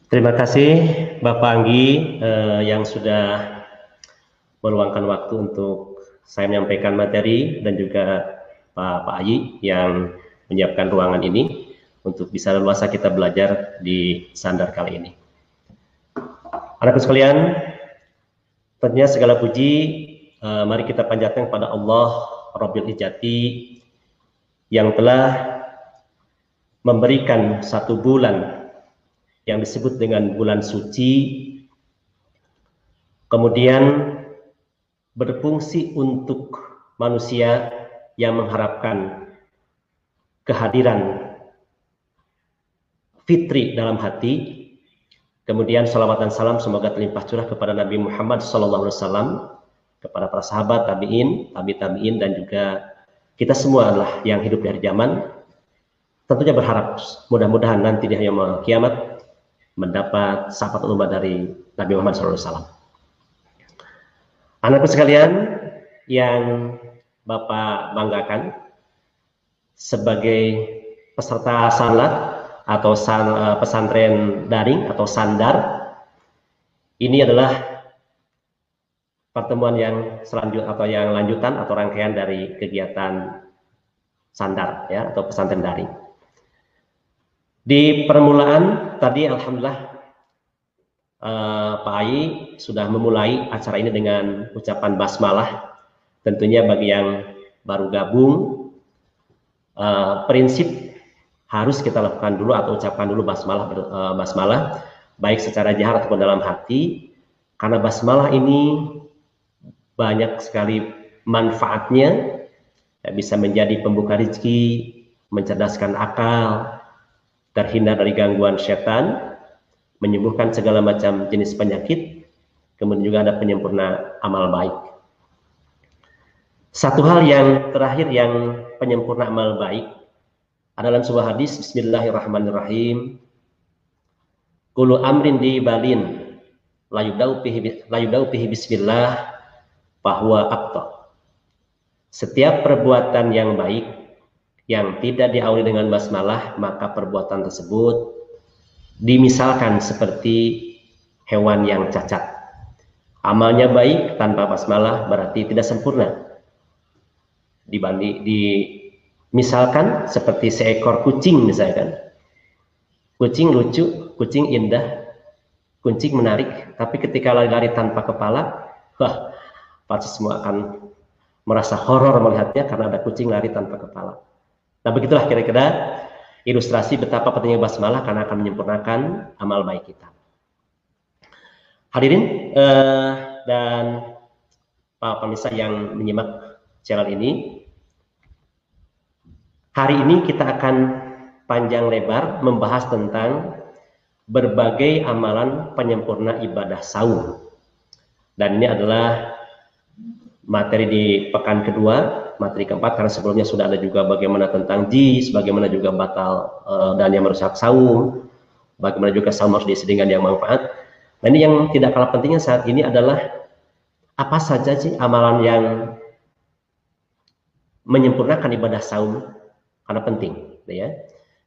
Terima kasih Bapak Anggi yang sudah meluangkan waktu untuk saya menyampaikan materi, dan juga Pak Ayi yang menyiapkan ruangan ini untuk bisa leluasa kita belajar di Sandar kali ini. Anak-anak sekalian, tentunya segala puji mari kita panjatkan kepada Allah Rabbil Izzati yang telah memberikan satu bulan yang disebut dengan bulan suci, kemudian berfungsi untuk manusia yang mengharapkan kehadiran fitri dalam hati. Kemudian salawat dan salam semoga terlimpah curah kepada Nabi Muhammad SAW, kepada para sahabat, tabi'in, tabi'in, dan juga kita semua adalah yang hidup di hari zaman. Tentunya berharap mudah-mudahan nanti di hari kiamat mendapat syafaat umat dari Nabi Muhammad SAW. Anakku sekalian yang Bapak banggakan, sebagai peserta sanlat atau pesantren daring atau sandar, ini adalah pertemuan yang selanjutnya atau yang lanjutan atau rangkaian dari kegiatan sandar ya, atau pesantren daring. Di permulaan tadi alhamdulillah Pak Ayi sudah memulai acara ini dengan ucapan basmalah. Tentunya bagi yang baru gabung, prinsip harus kita lakukan dulu atau ucapkan dulu basmalah baik secara jahar ataupun dalam hati, karena basmalah ini banyak sekali manfaatnya, bisa menjadi pembuka rezeki, mencerdaskan akal, terhindar dari gangguan setan, menyembuhkan segala macam jenis penyakit, kemudian juga ada penyempurna amal baik. Satu hal yang terakhir yang penyempurna amal baik adalah sebuah hadis, Bismillahirrahmanirrahim, Kullu amrin di balin layudau pihi bismillah bahwa akta. Setiap perbuatan yang baik yang tidak diawali dengan basmalah, maka perbuatan tersebut dimisalkan seperti hewan yang cacat. Amalnya baik tanpa basmalah berarti tidak sempurna. Misalkan seperti seekor kucing misalkan. Kucing lucu, kucing indah, kucing menarik, tapi ketika lari tanpa kepala, wah, pasti semua akan merasa horor melihatnya karena ada kucing lari tanpa kepala. Nah, begitulah kira-kira ilustrasi betapa pentingnya basmalah karena akan menyempurnakan amal baik kita. Hadirin dan para pemirsa yang menyimak channel ini, hari ini kita akan panjang lebar membahas tentang berbagai amalan penyempurna ibadah saum. Dan ini adalah materi di pekan kedua, materi keempat, karena sebelumnya sudah ada juga bagaimana tentang jis, bagaimana juga batal dan yang merusak saum, bagaimana juga saum harus diisi dengan yang manfaat. Nah, ini yang tidak kalah pentingnya saat ini adalah apa saja sih amalan yang menyempurnakan ibadah saum, karena penting ya.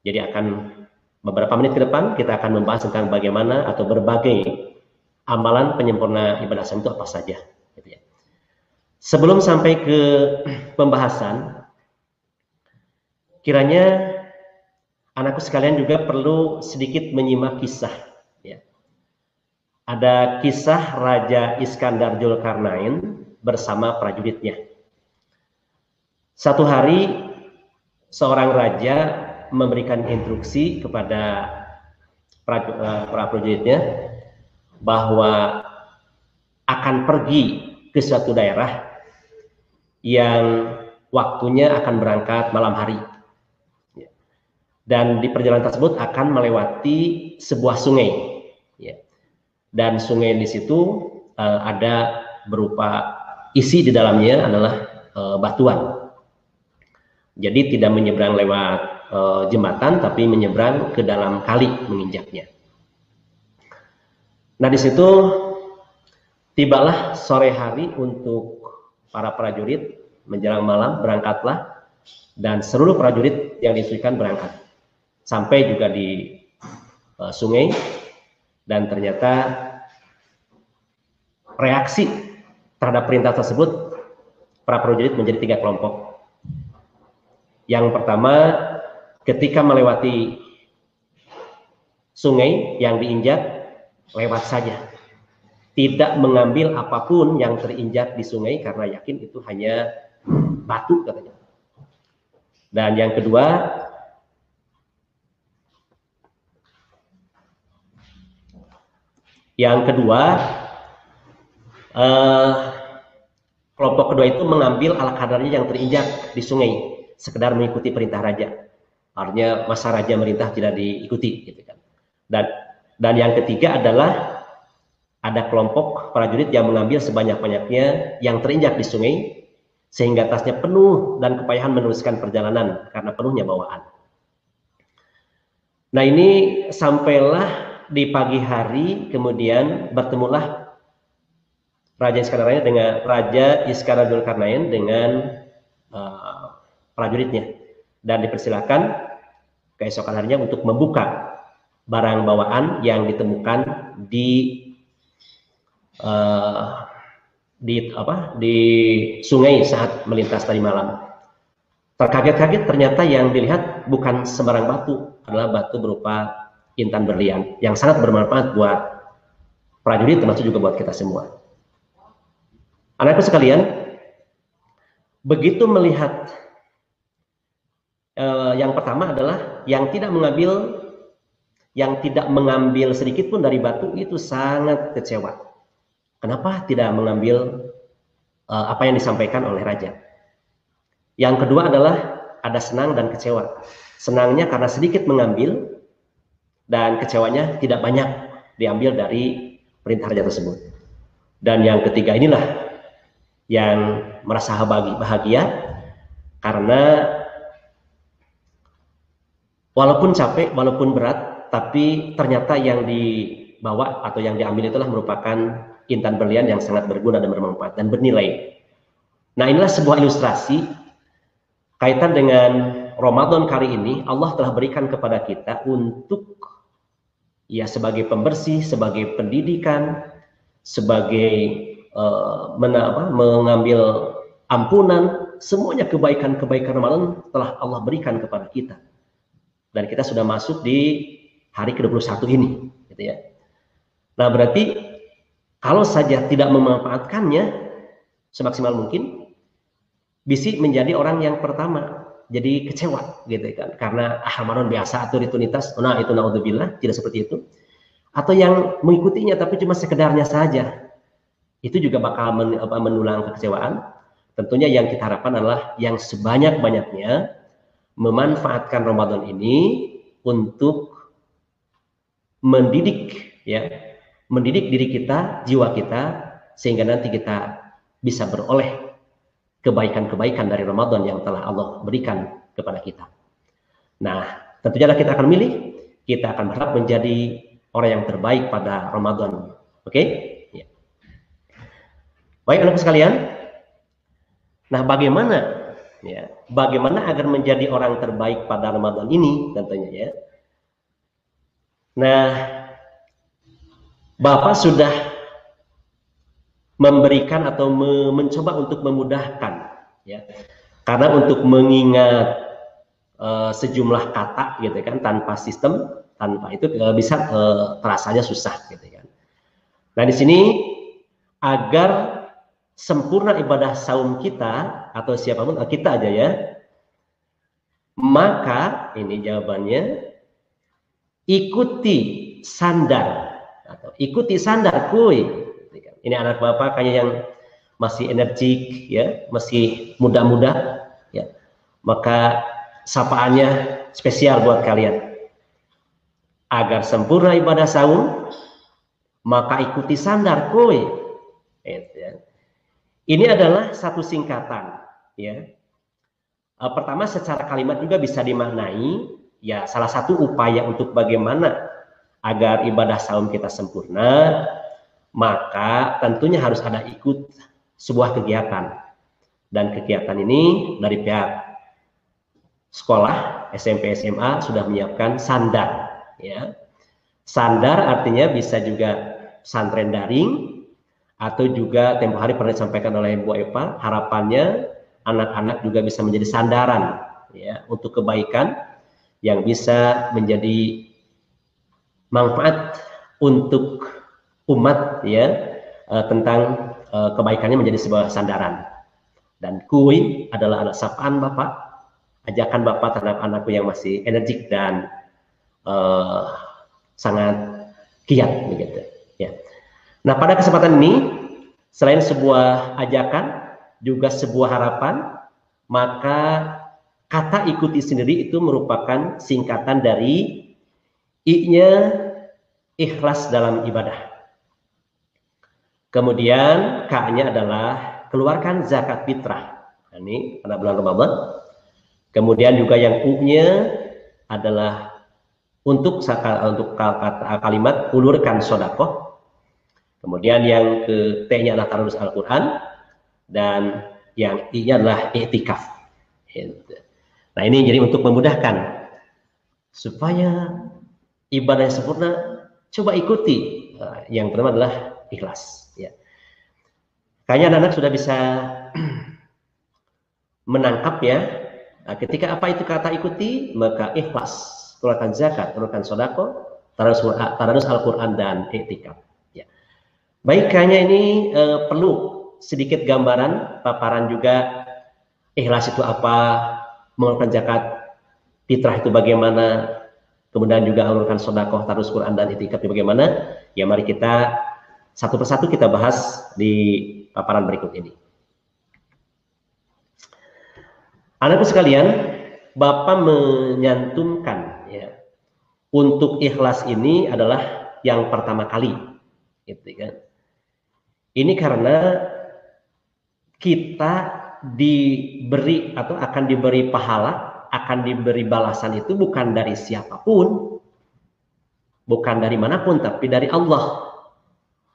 Jadi akan beberapa menit ke depan kita akan membahas tentang bagaimana atau berbagai amalan penyempurna ibadah saum itu apa saja gitu ya. Sebelum sampai ke pembahasan, kiranya anakku sekalian juga perlu sedikit menyimak kisah. Ya. Ada kisah Raja Iskandar Dzulkarnain bersama prajuritnya. Satu hari, seorang raja memberikan instruksi kepada para prajuritnya bahwa akan pergi ke suatu daerah yang waktunya akan berangkat malam hari, dan di perjalanan tersebut akan melewati sebuah sungai, dan sungai di situ ada berupa isi di dalamnya adalah batuan. Jadi tidak menyeberang lewat jembatan, tapi menyeberang ke dalam kali menginjaknya. Nah, di situ tibalah sore hari untuk para prajurit, menjelang malam berangkatlah, dan seluruh prajurit yang diinstruksikan berangkat. Sampai juga di sungai, dan ternyata reaksi terhadap perintah tersebut para prajurit menjadi 3 kelompok. Yang pertama, ketika melewati sungai yang diinjak, lewat saja, tidak mengambil apapun yang terinjak di sungai karena yakin itu hanya batu katanya. Dan yang kedua, kelompok kedua itu mengambil ala kadarnya yang terinjak di sungai, sekedar mengikuti perintah raja. Artinya masa raja merintah tidak diikuti, gitu kan. Dan yang ketiga adalah ada kelompok prajurit yang mengambil sebanyak-banyaknya yang terinjak di sungai, sehingga tasnya penuh dan kepayahan meneruskan perjalanan karena penuhnya bawaan. Nah, ini sampailah di pagi hari, kemudian bertemulah Raja Iskandar Dzulkarnain dengan prajuritnya, dan dipersilakan keesokan harinya untuk membuka barang bawaan yang ditemukan di sungai saat melintas tadi malam. Terkaget-kaget ternyata yang dilihat bukan sembarang batu, adalah batu berupa intan berlian yang sangat bermanfaat buat prajurit, termasuk juga buat kita semua. Anakku sekalian, begitu melihat yang pertama adalah yang tidak mengambil sedikit pun dari batu itu sangat kecewa. Kenapa tidak mengambil apa yang disampaikan oleh raja? Yang kedua adalah ada senang dan kecewa. Senangnya karena sedikit mengambil, dan kecewanya tidak banyak diambil dari perintah raja tersebut. Dan yang ketiga inilah yang merasa bahagia karena walaupun capek, walaupun berat, tapi ternyata yang dibawa atau yang diambil itulah merupakan intan berlian yang sangat berguna dan bermanfaat dan bernilai. Nah, inilah sebuah ilustrasi kaitan dengan Ramadan kali ini. Allah telah berikan kepada kita untuk sebagai pembersih, sebagai pendidikan, sebagai mengambil ampunan, semuanya kebaikan-kebaikan Ramadan telah Allah berikan kepada kita. Dan kita sudah masuk di hari ke-21 ini, gitu ya. Nah, berarti kalau saja tidak memanfaatkannya semaksimal mungkin, bisa menjadi orang yang pertama jadi kecewa, gitu kan, karena Ramadan biasa atau rutinitas. Nah, itu naudzubillah, tidak seperti itu. Atau yang mengikutinya tapi cuma sekedarnya saja, itu juga bakal menulang kekecewaan. Tentunya yang kita harapkan adalah yang sebanyak-banyaknya memanfaatkan Ramadan ini untuk mendidik diri kita, jiwa kita, sehingga nanti kita bisa beroleh kebaikan-kebaikan dari Ramadan yang telah Allah berikan kepada kita. Nah, tentunya kita akan milih, kita akan berharap menjadi orang yang terbaik pada Ramadan. Oke? Ya. Baik, anak sekalian. Nah, bagaimana agar menjadi orang terbaik pada Ramadan ini tentunya ya. Nah, Bapak sudah memberikan atau mencoba untuk memudahkan ya. Karena untuk mengingat sejumlah kata gitu kan, tanpa sistem, tanpa itu bisa terasanya susah gitu kan. Nah, di sini agar sempurna ibadah saum kita atau siapapun kita aja ya, maka ini jawabannya ikuti sandar atau ikuti sandar kuy. Ini anak bapak kayaknya yang masih energik ya, masih muda-muda ya, maka sapaannya spesial buat kalian. Agar sempurna ibadah saum, maka ikuti sandar kuy. Ini adalah satu singkatan ya. Pertama, secara kalimat juga bisa dimaknai ya, salah satu upaya untuk bagaimana agar ibadah saum kita sempurna, maka tentunya harus ada ikut sebuah kegiatan. Dan kegiatan ini dari pihak sekolah SMP SMA sudah menyiapkan sandar ya. Sandar artinya bisa juga pesantren daring, atau juga tempo hari pernah disampaikan oleh Bu Eva, harapannya anak-anak juga bisa menjadi sandaran ya untuk kebaikan yang bisa menjadi manfaat untuk umat ya, tentang kebaikannya menjadi sebuah sandaran. Dan kui adalah sapaan Bapak, ajakan Bapak terhadap anakku yang masih energik dan sangat giat begitu ya. Nah, pada kesempatan ini selain sebuah ajakan juga sebuah harapan, maka kata ikuti sendiri itu merupakan singkatan dari I-nya ikhlas dalam ibadah. Kemudian K-nya adalah keluarkan zakat fitrah. Nah, ini pada bulan Ramadan. Kemudian juga yang U-nya adalah untuk kalimat ulurkan sodakoh. Kemudian yang ke T-nya adalah tadarus Al-Quran, dan yang I-nya adalah i'tikaf. Nah, ini jadi untuk memudahkan supaya ibadah yang sempurna, coba ikuti. Yang pertama adalah ikhlas. Ya. Kayaknya anak-anak sudah bisa menangkap ya. Nah, ketika apa itu kata ikuti, maka ikhlas, keluarkan zakat, keluarkan sodako, tadarus Al-Quran, dan i'tikaf. Ya. Baik, kayaknya ini perlu sedikit gambaran, paparan juga ikhlas itu apa, mengeluarkan zakat fitrah itu bagaimana, kemudian juga mengeluarkan sedekah, tadarus Quran, dan i'tikaf itu bagaimana. Ya, mari kita satu persatu kita bahas di paparan berikut ini. Anakku sekalian, Bapak menyantumkan ya, untuk ikhlas ini adalah yang pertama kali, gitu kan. Ini karena kita diberi atau akan diberi pahala, akan diberi balasan itu bukan dari siapapun, bukan dari manapun, tapi dari Allah.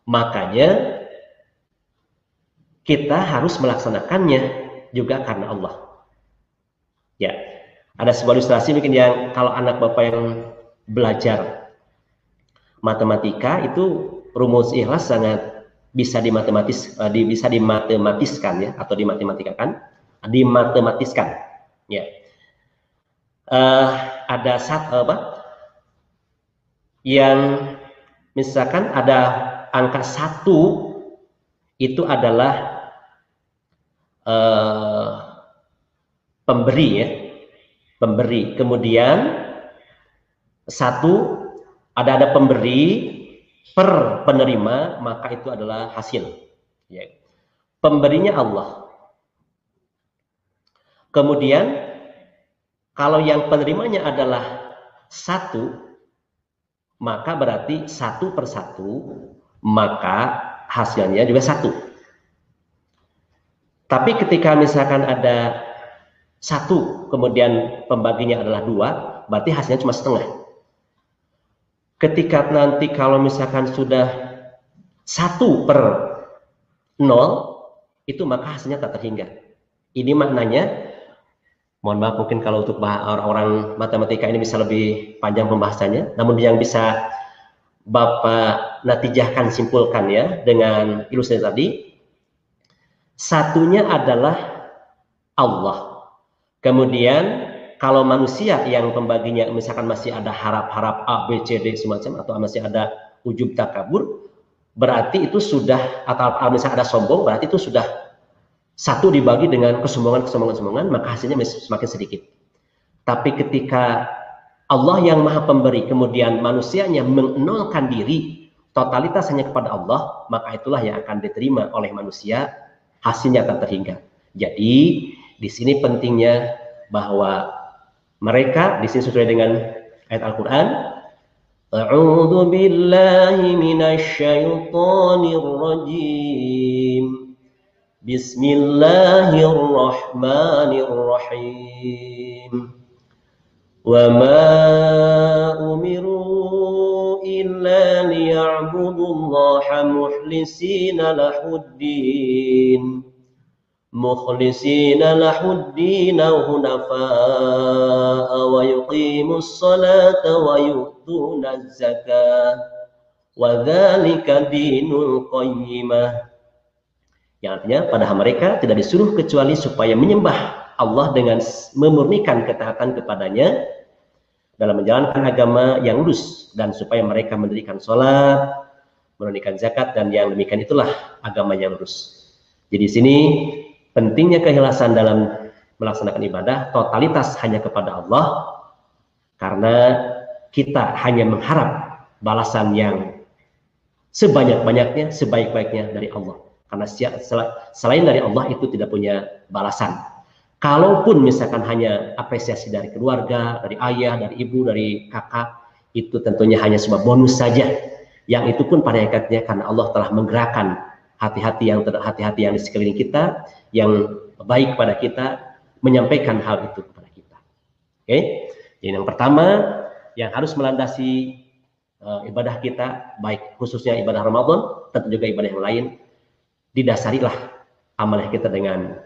Makanya kita harus melaksanakannya juga karena Allah. Ya, ada sebuah ilustrasi mungkin yang kalau anak Bapak yang belajar matematika itu rumus ikhlas sangat bisa dimatematiskan ya, atau dimatematiskan ya. Ada yang misalkan ada angka 1 itu adalah pemberi ya, pemberi. Kemudian 1 ada pemberi per penerima, maka itu adalah hasil ya. Pemberinya Allah. Kemudian kalau yang penerimanya adalah 1, maka berarti 1 per 1, maka hasilnya juga 1. Tapi ketika misalkan ada 1 kemudian pembaginya adalah 2, berarti hasilnya cuma setengah. Ketika nanti kalau misalkan sudah 1 per 0, itu maka hasilnya tak terhingga. Ini maknanya, mohon maaf mungkin kalau untuk orang-orang matematika ini bisa lebih panjang pembahasannya, namun yang bisa Bapak natijahkan, simpulkan ya dengan ilustrasi tadi, 1-nya adalah Allah. Kemudian kalau manusia yang pembaginya misalkan masih ada harap-harap A, B, C, D semacam, atau masih ada ujub takabur, berarti itu sudah, atau misalnya ada sombong, berarti itu sudah 1 dibagi dengan kesombongan, maka hasilnya semakin sedikit. Tapi ketika Allah yang maha pemberi, kemudian manusianya menolkan diri, totalitas hanya kepada Allah, maka itulah yang akan diterima oleh manusia, hasilnya akan terhingga. Jadi di sini pentingnya bahwa mereka di sini sesuai dengan ayat Al-Quran, A'udzu billahi minasy syaithanir rajim. Bismillahirrahmanirrahim. Wa ma umiru illa liya'budullaha mukhlisina lahuddin mukhlisina lahuddina hunafa'a wa yuqimus salata wa yu'tunaz zakah wa dzalika dinul qayyimah. Yang artinya pada mereka tidak disuruh kecuali supaya menyembah Allah dengan memurnikan ketaatan kepadanya dalam menjalankan agama yang lurus, dan supaya mereka mendirikan sholat, menunaikan zakat, dan yang demikian itulah agama yang lurus. Jadi di sini pentingnya keikhlasan dalam melaksanakan ibadah, totalitas hanya kepada Allah, karena kita hanya mengharap balasan yang sebanyak-banyaknya, sebaik-baiknya dari Allah. Karena selain dari Allah itu tidak punya balasan. Kalaupun misalkan hanya apresiasi dari keluarga, dari ayah, dari ibu, dari kakak, itu tentunya hanya sebuah bonus saja. Yang itu pun pada hakikatnya karena Allah telah menggerakkan hati-hati yang di sekeliling kita, yang baik pada kita, menyampaikan hal itu kepada kita. Oke? Jadi yang pertama yang harus melandasi ibadah kita, baik khususnya ibadah Ramadan, tentu juga ibadah yang lain, didasarilah amalan kita dengan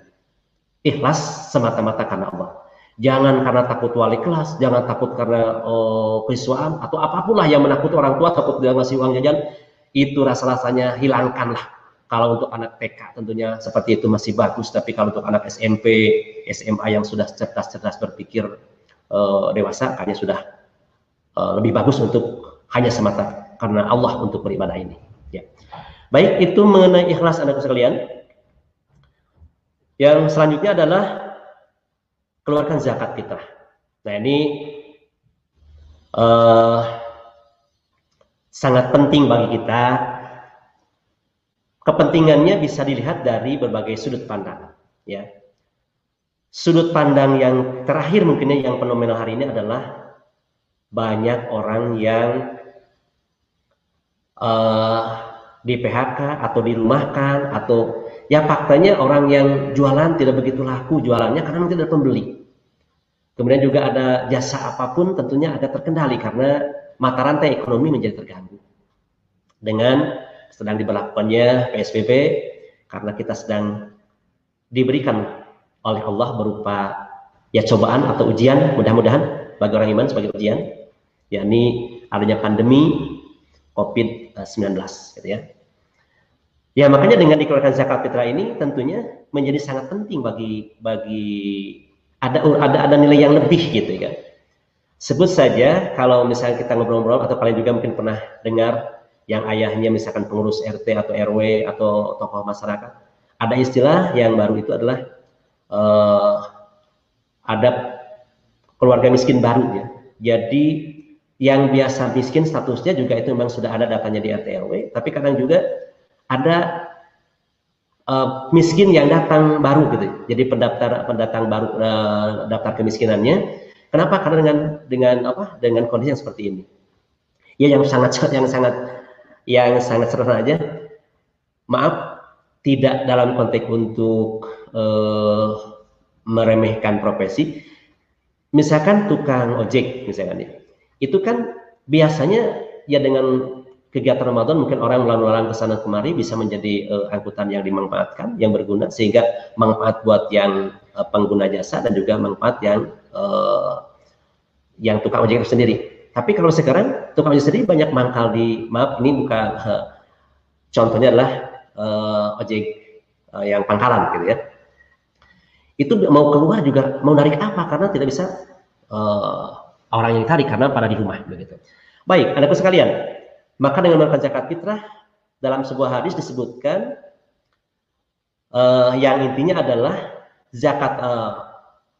ikhlas semata-mata karena Allah. Jangan karena takut wali kelas, jangan takut karena keisuaan atau apapun lah yang menakuti orang tua, takut dia ngasih uang jajan, itu rasa-rasanya hilangkanlah. Kalau untuk anak TK tentunya seperti itu masih bagus, tapi kalau untuk anak SMP, SMA yang sudah cerdas-cerdas berpikir dewasa, kayaknya sudah lebih bagus untuk hanya semata karena Allah untuk beribadah ini. Ya. Baik, itu mengenai ikhlas anakku sekalian. Yang selanjutnya adalah keluarkan zakat fitrah. Nah ini sangat penting bagi kita. Kepentingannya bisa dilihat dari berbagai sudut pandang. Ya. Sudut pandang yang terakhir mungkinnya yang fenomenal hari ini adalah banyak orang yang di PHK atau dirumahkan, atau ya faktanya orang yang jualan tidak begitu laku jualannya karena tidak ada pembeli. Kemudian juga ada jasa apapun tentunya ada terkendali karena mata rantai ekonomi menjadi terganggu. Dengan sedang diberlakukannya PSBB, karena kita sedang diberikan oleh Allah berupa ya cobaan atau ujian, mudah-mudahan bagi orang iman sebagai ujian, yakni adanya pandemi COVID-19 gitu ya. Ya makanya dengan dikeluarkan zakat fitrah ini tentunya menjadi sangat penting bagi ada nilai yang lebih gitu kan. Sebut saja kalau misalnya kita ngobrol-ngobrol atau kalian juga mungkin pernah dengar yang ayahnya misalkan pengurus RT atau RW atau tokoh masyarakat, ada istilah yang baru itu adalah adab keluarga miskin baru ya. Jadi yang biasa miskin statusnya juga itu memang sudah ada datanya di RT RW, tapi kadang juga ada miskin yang datang baru gitu. Jadi pendatang baru daftar kemiskinannya. Kenapa? Karena dengan kondisi yang seperti ini. Ya yang sangat sederhana aja. Maaf, tidak dalam konteks untuk meremehkan profesi. Misalkan tukang ojek misalkan ya. Itu kan biasanya ya dengan kegiatan Ramadan mungkin orang lalu-lalang ke sana kemari bisa menjadi angkutan yang dimanfaatkan, yang berguna, sehingga manfaat buat yang pengguna jasa dan juga manfaat yang tukang ojek itu sendiri. Tapi kalau sekarang tukang ojek sendiri banyak mangkal di, maaf ini bukan contohnya adalah ojek yang pangkalan gitu ya. Itu mau keluar juga mau narik apa karena tidak bisa orang yang tarik karena pada di rumah begitu. Baik, anakku sekalian, maka dengan melakukan zakat fitrah dalam sebuah hadis disebutkan yang intinya adalah zakat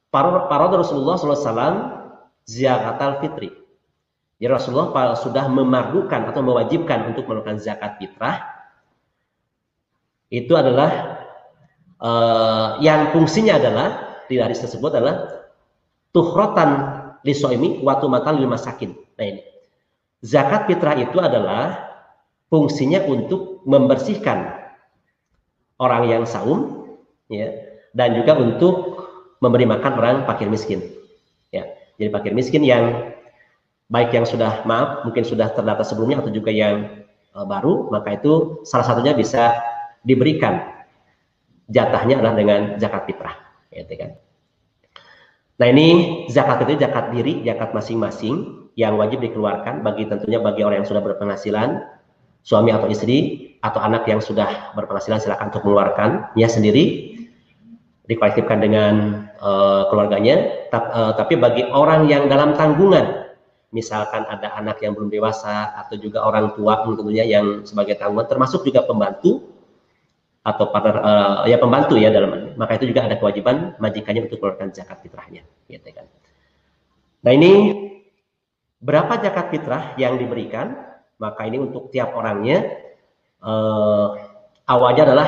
para Rasulullah SAW zakat al-fitri. Jadi Rasulullah sudah memardukan atau mewajibkan untuk melakukan zakat fitrah. Itu adalah yang fungsinya adalah di hadis tersebut adalah tuhrotan lisoimi watu matan lil masakin. Nah ini zakat fitrah itu adalah fungsinya untuk membersihkan orang yang saum, ya, dan juga untuk memberi makan orang fakir miskin. Ya, jadi fakir miskin yang baik yang sudah mungkin sudah terdata sebelumnya atau juga yang baru, maka itu salah satunya bisa diberikan jatahnya adalah dengan zakat fitrah, gitu kan. Nah ini zakat itu zakat diri, zakat masing-masing yang wajib dikeluarkan tentunya bagi orang yang sudah berpenghasilan, suami atau istri atau anak yang sudah berpenghasilan silakan untuk mengeluarkannya sendiri, dikualifikasikan dengan keluarganya. Tapi bagi orang yang dalam tanggungan, misalkan ada anak yang belum dewasa atau juga orang tua tentunya yang sebagai tanggungan, termasuk juga pembantu atau partner pembantu ya dalam, maka itu juga ada kewajiban majikannya untuk mengeluarkan zakat fitrahnya, gitu kan. Nah ini berapa zakat fitrah yang diberikan? Maka ini untuk tiap orangnya awalnya adalah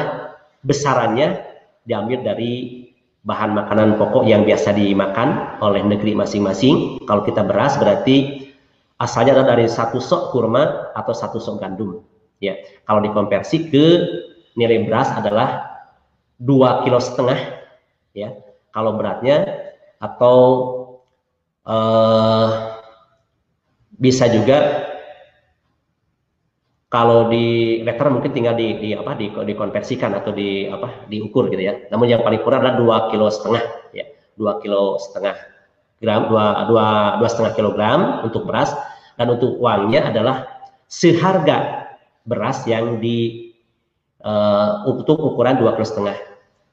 besarannya diambil dari bahan makanan pokok yang biasa dimakan oleh negeri masing-masing. Kalau kita beras berarti asalnya adalah dari 1 sok kurma atau 1 sok gandum. Ya, kalau dikonversi ke nilai beras adalah 2,5 kilo, ya. Kalau beratnya atau bisa juga kalau di liter mungkin tinggal dikonversikan atau diukur gitu ya. Namun yang paling kurang adalah 2,5 kilo, ya. 2,5 gram, 2,5 kilogram untuk beras, dan untuk uangnya adalah seharga beras yang untuk ukuran 2,5 kilo,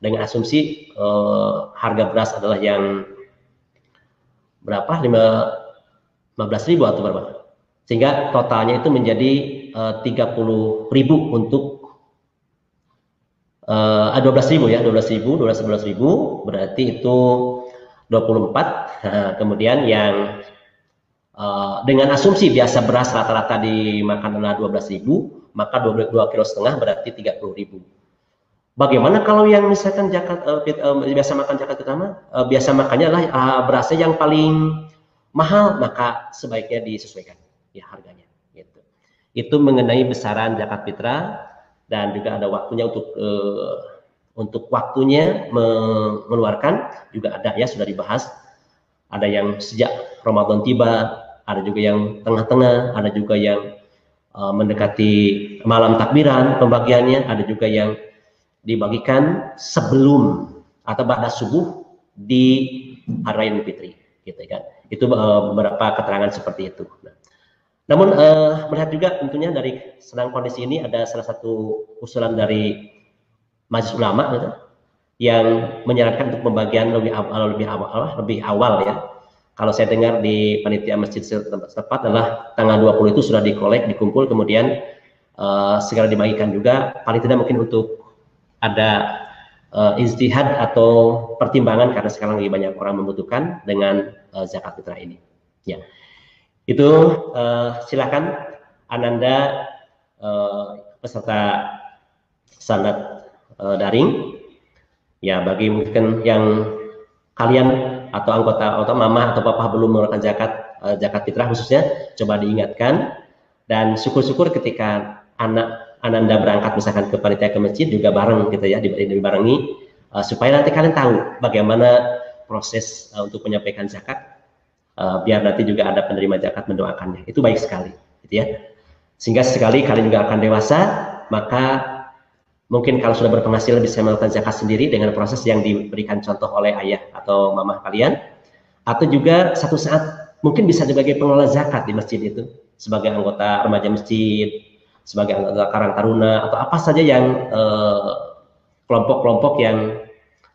dengan asumsi harga beras adalah yang berapa, 15.000 atau berapa, sehingga totalnya itu menjadi 30.000 untuk 12.000 ya, 12.000 berarti itu 24. Nah, kemudian yang dengan asumsi biasa beras rata-rata dimakan adalah 12.000, maka 2,5 kilo berarti 30.000. Bagaimana kalau yang misalkan biasa makan zakat utama, biasa makannya adalah berasnya yang paling mahal, maka sebaiknya disesuaikan ya harganya. Gitu. Itu mengenai besaran zakat fitrah, dan juga ada waktunya untuk waktunya mengeluarkan juga ada ya, sudah dibahas. Ada yang sejak Ramadan tiba, ada juga yang tengah-tengah, ada juga yang mendekati malam takbiran pembagiannya, ada juga yang dibagikan sebelum atau ba'da subuh di hari raya Idul Fitri, gitu kan. Itu beberapa keterangan seperti itu. Namun melihat juga tentunya dari sedang kondisi ini ada salah satu usulan dari Majelis Ulama gitu, yang menyarankan untuk pembagian lebih awal ya. Kalau saya dengar di panitia masjid setempat adalah tanggal 20 itu sudah dikumpul, kemudian segera dibagikan juga, paling tidak mungkin untuk ada ijtihad atau pertimbangan, karena sekarang lagi banyak orang membutuhkan dengan zakat fitrah ini. Ya, itu silakan Ananda peserta sanad daring. Ya, bagi mungkin yang kalian atau anggota atau mama atau papa belum mengeluarkan zakat fitrah khususnya, coba diingatkan, dan syukur-syukur ketika Ananda berangkat misalkan ke panitia ke masjid juga bareng gitu ya, dibarengi supaya nanti kalian tahu bagaimana proses untuk menyampaikan zakat, biar nanti juga ada penerima zakat mendoakannya. Itu baik sekali gitu ya, sehingga sekali kalian juga akan dewasa, maka mungkin kalau sudah berpenghasilan bisa melakukan zakat sendiri dengan proses yang diberikan contoh oleh ayah atau mama kalian, atau juga satu saat mungkin bisa sebagai pengelola zakat di masjid itu, sebagai anggota remaja masjid, sebagai anggota Karang Taruna, atau apa saja yang kelompok-kelompok yang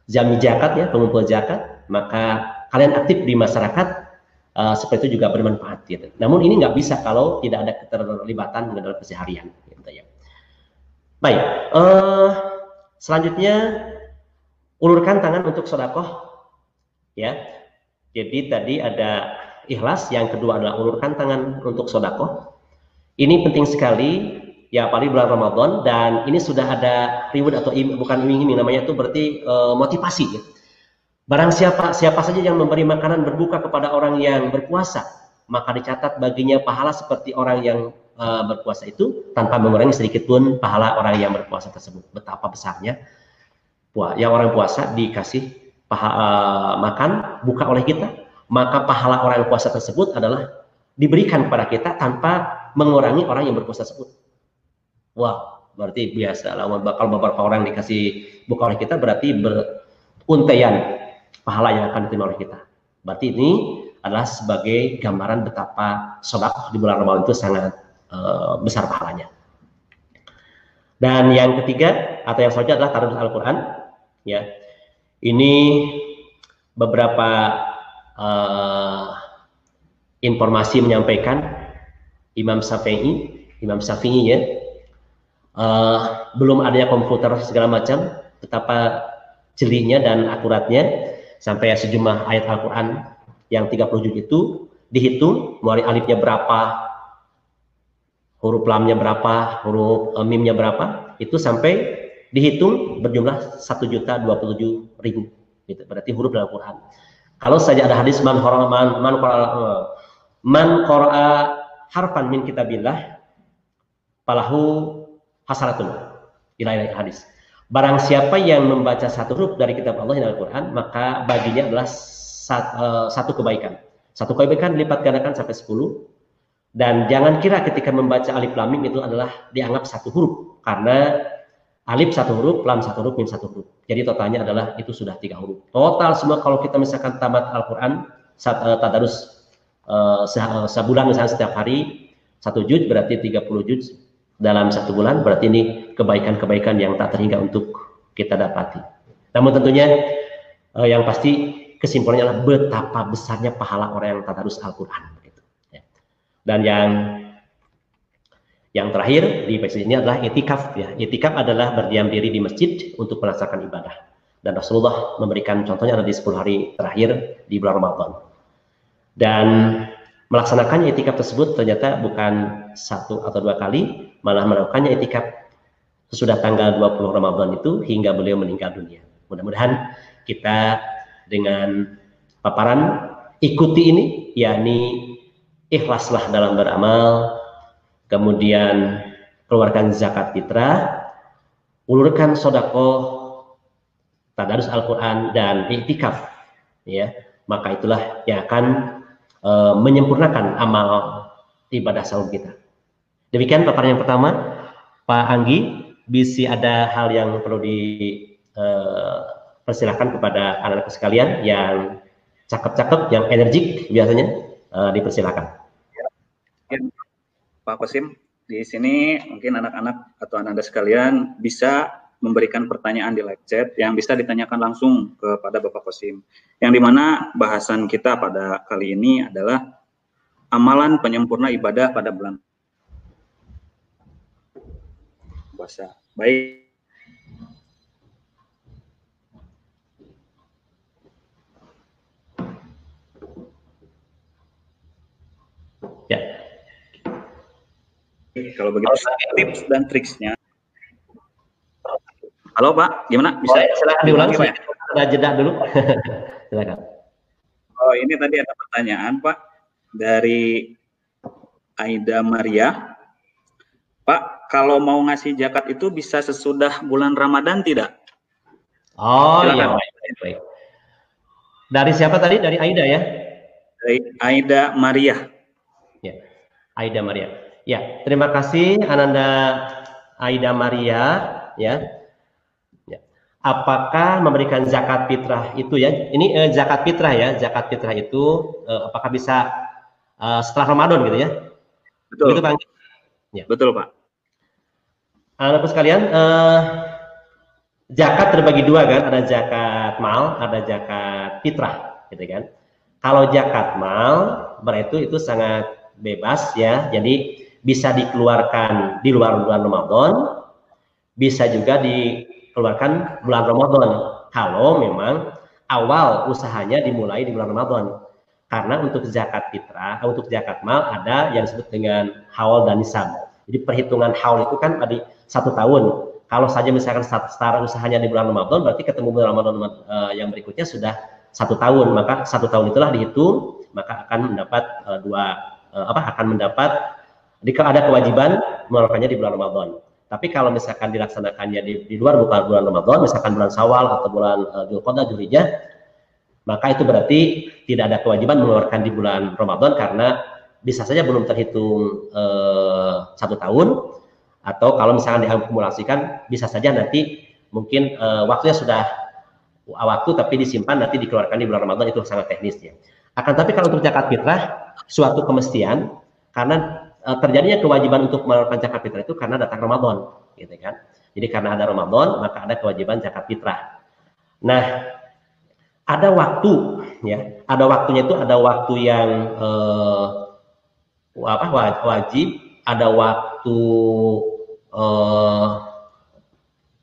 jami zakat ya, pengumpul zakat, maka kalian aktif di masyarakat seperti itu juga bermanfaat gitu. Namun ini nggak bisa kalau tidak ada keterlibatan dalam keseharian gitu ya. Baik, selanjutnya ulurkan tangan untuk sedekah ya. Jadi tadi ada ikhlas, yang kedua adalah ulurkan tangan untuk sedekah. Ini penting sekali ya, apalagi bulan Ramadan, dan ini sudah ada reward atau bukan iming-iming namanya, itu berarti motivasi ya. Barang siapa saja yang memberi makanan berbuka kepada orang yang berpuasa, maka dicatat baginya pahala seperti orang yang berpuasa itu, tanpa mengurangi sedikit pun pahala orang yang berpuasa tersebut. Betapa besarnya yang orang puasa dikasih makan buka oleh kita, maka pahala orang yang puasa tersebut adalah diberikan kepada kita tanpa mengurangi orang yang berpuasa tersebut. Wah, berarti biasa lah, bakal beberapa orang dikasih buka oleh kita, berarti beruntaian pahala yang akan diterima oleh kita. Berarti ini adalah sebagai gambaran betapa sedekah di bulan Ramadan itu sangat besar pahalanya. Dan yang ketiga atau yang selanjutnya adalah tadarus Al-Quran. Ya, ini beberapa informasi menyampaikan Imam Syafi'i ya, belum adanya komputer segala macam, betapa jelinya dan akuratnya sampai sejumlah ayat Al-Quran yang 30 juz itu dihitung mulai alifnya berapa, huruf lamnya berapa, huruf mimnya berapa, itu sampai dihitung berjumlah 1.027.000 gitu, berarti huruf dalam Al-Quran. Kalau saja ada hadis man qara'a harfan min kitabillah falahu hasanatun ila hadis. Barang siapa yang membaca satu huruf dari kitab Allah yang Al-Quran, maka baginya adalah satu kebaikan. Satu kebaikan dilipat gandakan sampai 10. Dan jangan kira ketika membaca alif lam mim itu adalah dianggap satu huruf, karena alif satu huruf, lam satu huruf, mim satu huruf. Jadi totalnya adalah itu sudah 3 huruf. Total semua kalau kita misalkan tamat Al-Quran, tadarus sebulan misalnya setiap hari 1 juz, berarti 30 juz dalam 1 bulan, berarti ini kebaikan-kebaikan yang tak terhingga untuk kita dapati. Namun tentunya yang pasti kesimpulannya adalah betapa besarnya pahala orang yang tadarus Al-Quran. Gitu. Dan yang terakhir di pasal ini adalah itikaf. Ya. Itikaf adalah berdiam diri di masjid untuk melaksanakan ibadah. Dan Rasulullah memberikan contohnya ada di 10 hari terakhir di bulan Ramadan. Dan melaksanakannya itikaf tersebut ternyata bukan 1 atau 2 kali, malah melakukannya itikaf sesudah tanggal 20 Ramadan itu hingga beliau meninggal dunia. Mudah-mudahan kita dengan paparan ikuti ini, yakni ikhlaslah dalam beramal, kemudian keluarkan zakat fitrah, ulurkan sedekah, tadarus Al-Quran dan iktikaf, ya, maka itulah yang akan menyempurnakan amal ibadah saum kita. Demikian paparan yang pertama, Pak Anggi. Bisa ada hal yang perlu dipersilakan kepada anak-anak sekalian yang cakep-cakep, yang energik biasanya, dipersilakan. Ya, Pak Qasim, di sini mungkin anak-anak atau anak-anak sekalian bisa memberikan pertanyaan di live chat yang bisa ditanyakan langsung kepada Bapak Qasim. Yang dimana bahasan kita pada kali ini adalah amalan penyempurna ibadah pada bulan puasa. Baik. Ya. Kalau begitu tips dan triksnya. Halo Pak, gimana? Bisa silakan diulang, Pak? Ada jeda dulu. Silakan. Oh, ini tadi ada pertanyaan Pak dari Aida Maria. Pak, kalau mau ngasih zakat itu bisa sesudah bulan Ramadan tidak? Oh iya, baik. Dari siapa tadi? Dari Aida ya? Dari Aida Maria. Ya, Aida Maria. Ya, terima kasih Ananda Aida Maria. Ya, apakah memberikan zakat fitrah itu ya? Ini zakat fitrah ya. Zakat fitrah itu apakah bisa setelah Ramadan gitu ya? Betul. Begitu, Bang? Ya. Betul, Pak. Anak-anak sekalian, zakat terbagi dua kan? Ada zakat mal, ada zakat fitrah, gitu kan? Kalau zakat mal, berarti itu sangat bebas ya. Jadi bisa dikeluarkan di luar bulan Ramadan, bisa juga dikeluarkan bulan Ramadan. Kalau memang awal usahanya dimulai di bulan Ramadan. Karena untuk zakat fitrah, untuk zakat mal ada yang disebut dengan haul dan nisab. Jadi perhitungan haul itu kan ada 1 tahun. Kalau saja misalkan setara usahanya di bulan Ramadan, berarti ketemu bulan Ramadan yang berikutnya sudah 1 tahun. Maka 1 tahun itulah dihitung, maka akan mendapat jika ada kewajiban mengeluarkannya di bulan Ramadan. Tapi kalau misalkan dilaksanakannya di luar bukan bulan Ramadan, misalkan bulan Syawal atau bulan Dzulqa'dah, Dzulhijjah, maka itu berarti tidak ada kewajiban mengeluarkan di bulan Ramadan karena bisa saja belum terhitung 1 tahun Atau kalau misalkan diakumulasikan, bisa saja nanti mungkin waktunya sudah waktu tapi disimpan nanti dikeluarkan di bulan Ramadan, itu sangat teknis ya. Akan tapi kalau untuk zakat fitrah suatu kemestian, karena terjadinya kewajiban untuk melakukan zakat fitrah itu karena datang Ramadan, gitu kan. Jadi karena ada Ramadan maka ada kewajiban zakat fitrah. Nah, ada waktu ya, ada waktunya itu, ada waktu yang wajib, ada waktu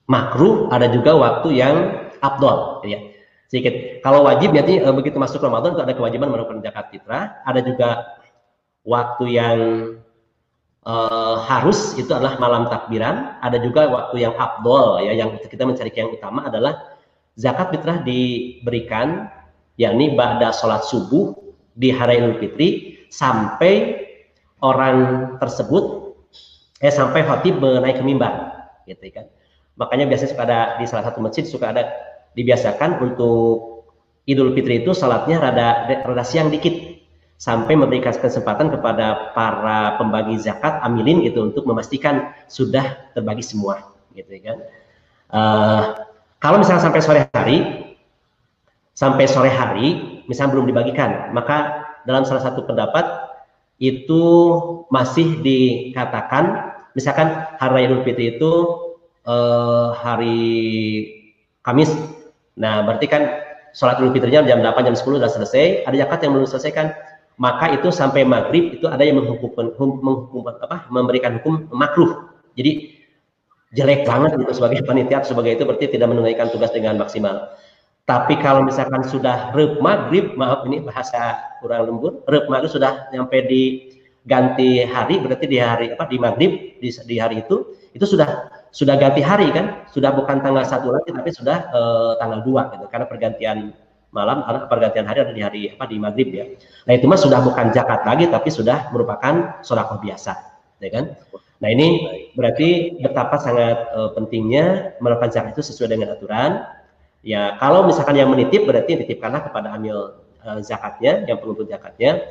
makruh, ada juga waktu yang afdol ya. Sedikit kalau wajib berarti begitu masuk Ramadan itu ada kewajiban melakukan zakat fitrah, ada juga waktu yang harus, itu adalah malam takbiran, ada juga waktu yang afdol ya, yang kita mencari yang utama adalah zakat fitrah diberikan yakni ba'da sholat subuh di hari Idul Fitri sampai orang tersebut sampai khatib naik ke mimbar, gitu kan. Makanya biasanya suka ada di salah satu masjid suka ada dibiasakan untuk Idul Fitri itu salatnya rada siang dikit, sampai memberikan kesempatan kepada para pembagi zakat amilin gitu untuk memastikan sudah terbagi semua, gitu kan. Kalau misalnya sampai sore hari misalnya belum dibagikan, maka dalam salah satu pendapat itu masih dikatakan, misalkan hari Idul Fitri itu hari Kamis, nah berarti kan sholat Idul Fitrinya jam 8, jam 10 sudah selesai, ada zakat yang belum selesaikan, maka itu sampai maghrib itu ada yang memberikan hukum makruh. Jadi jelek banget gitu sebagai panitia, sebagai itu berarti tidak menunaikan tugas dengan maksimal. Tapi kalau misalkan sudah rep maghrib, maaf ini bahasa kurang lembut, rep maghrib sudah sampai di ganti hari, berarti di hari di maghrib di hari itu sudah ganti hari kan, sudah bukan tanggal 1 lagi tapi sudah tanggal 2 gitu, karena pergantian malam, pergantian hari ada di hari di maghrib ya. Nah itu mah sudah bukan zakat lagi tapi sudah merupakan sedekah biasa, ya kan. Nah ini berarti betapa sangat pentingnya melakukan zakat itu sesuai dengan aturan. Ya kalau misalkan yang menitip berarti titipkanlah kepada amil zakatnya, yang penuntut zakatnya.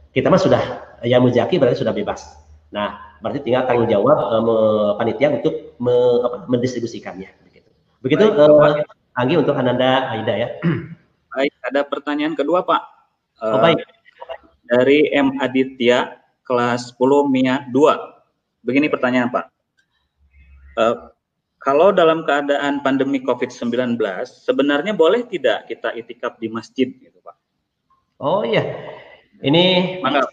Kita mah sudah yang muzaki berarti sudah bebas. Nah berarti tinggal tanggung jawab panitia untuk mendistribusikannya. Begitu Anggi untuk Ananda Aida ya. Baik, ada pertanyaan kedua Pak. Baik. Dari M Aditya kelas 10 MIA 2. Begini pertanyaan Pak. Kalau dalam keadaan pandemi COVID-19, sebenarnya boleh tidak kita itikaf di masjid, gitu Pak? Oh iya, ini Maka.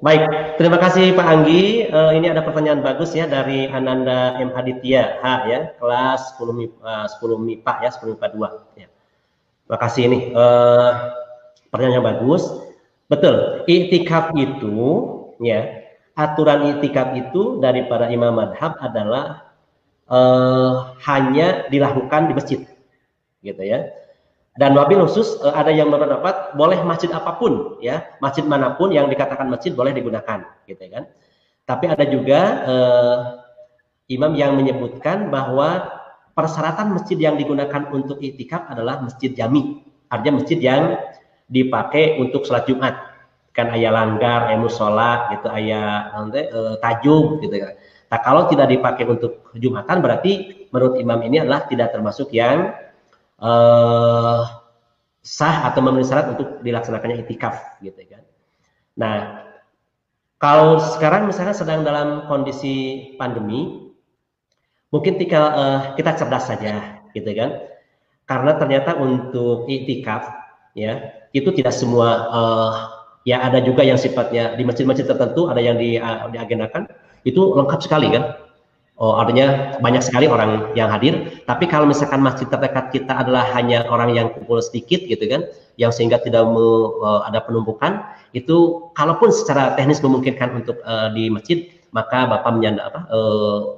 Baik, terima kasih Pak Anggi. Ini ada pertanyaan bagus ya dari Ananda M Aditya H ya, kelas 10 MIPA ya, 10 MIPA 2 ya. Terima kasih ini. Pertanyaan yang bagus. Betul, iktikaf itu ya, aturan iktikaf itu dari para imam madhab adalah hanya dilakukan di masjid, gitu ya. Dan wabil khusus ada yang berpendapat boleh masjid apapun ya, masjid manapun yang dikatakan masjid boleh digunakan, gitu kan. Tapi ada juga imam yang menyebutkan bahwa persyaratan masjid yang digunakan untuk iktikaf adalah masjid jami, artinya masjid yang dipakai untuk sholat Jumat, kan ayat langgar, ayat musola, gitu, ayat tajum, gitu kan. Nah kalau tidak dipakai untuk Jumatan berarti menurut imam ini adalah tidak termasuk yang sah atau memenuhi syarat untuk dilaksanakannya iktikaf, gitu kan. Nah kalau sekarang misalnya sedang dalam kondisi pandemi, mungkin kita cerdas saja, gitu kan. Karena ternyata untuk iktikaf ya itu tidak semua ya, ada juga yang sifatnya di masjid-masjid tertentu ada yang diagendakan itu lengkap sekali kan. Artinya banyak sekali orang yang hadir. Tapi kalau misalkan masjid terdekat kita adalah hanya orang yang kumpul sedikit, gitu kan, yang sehingga tidak ada penumpukan, itu kalaupun secara teknis memungkinkan untuk di masjid, maka Bapak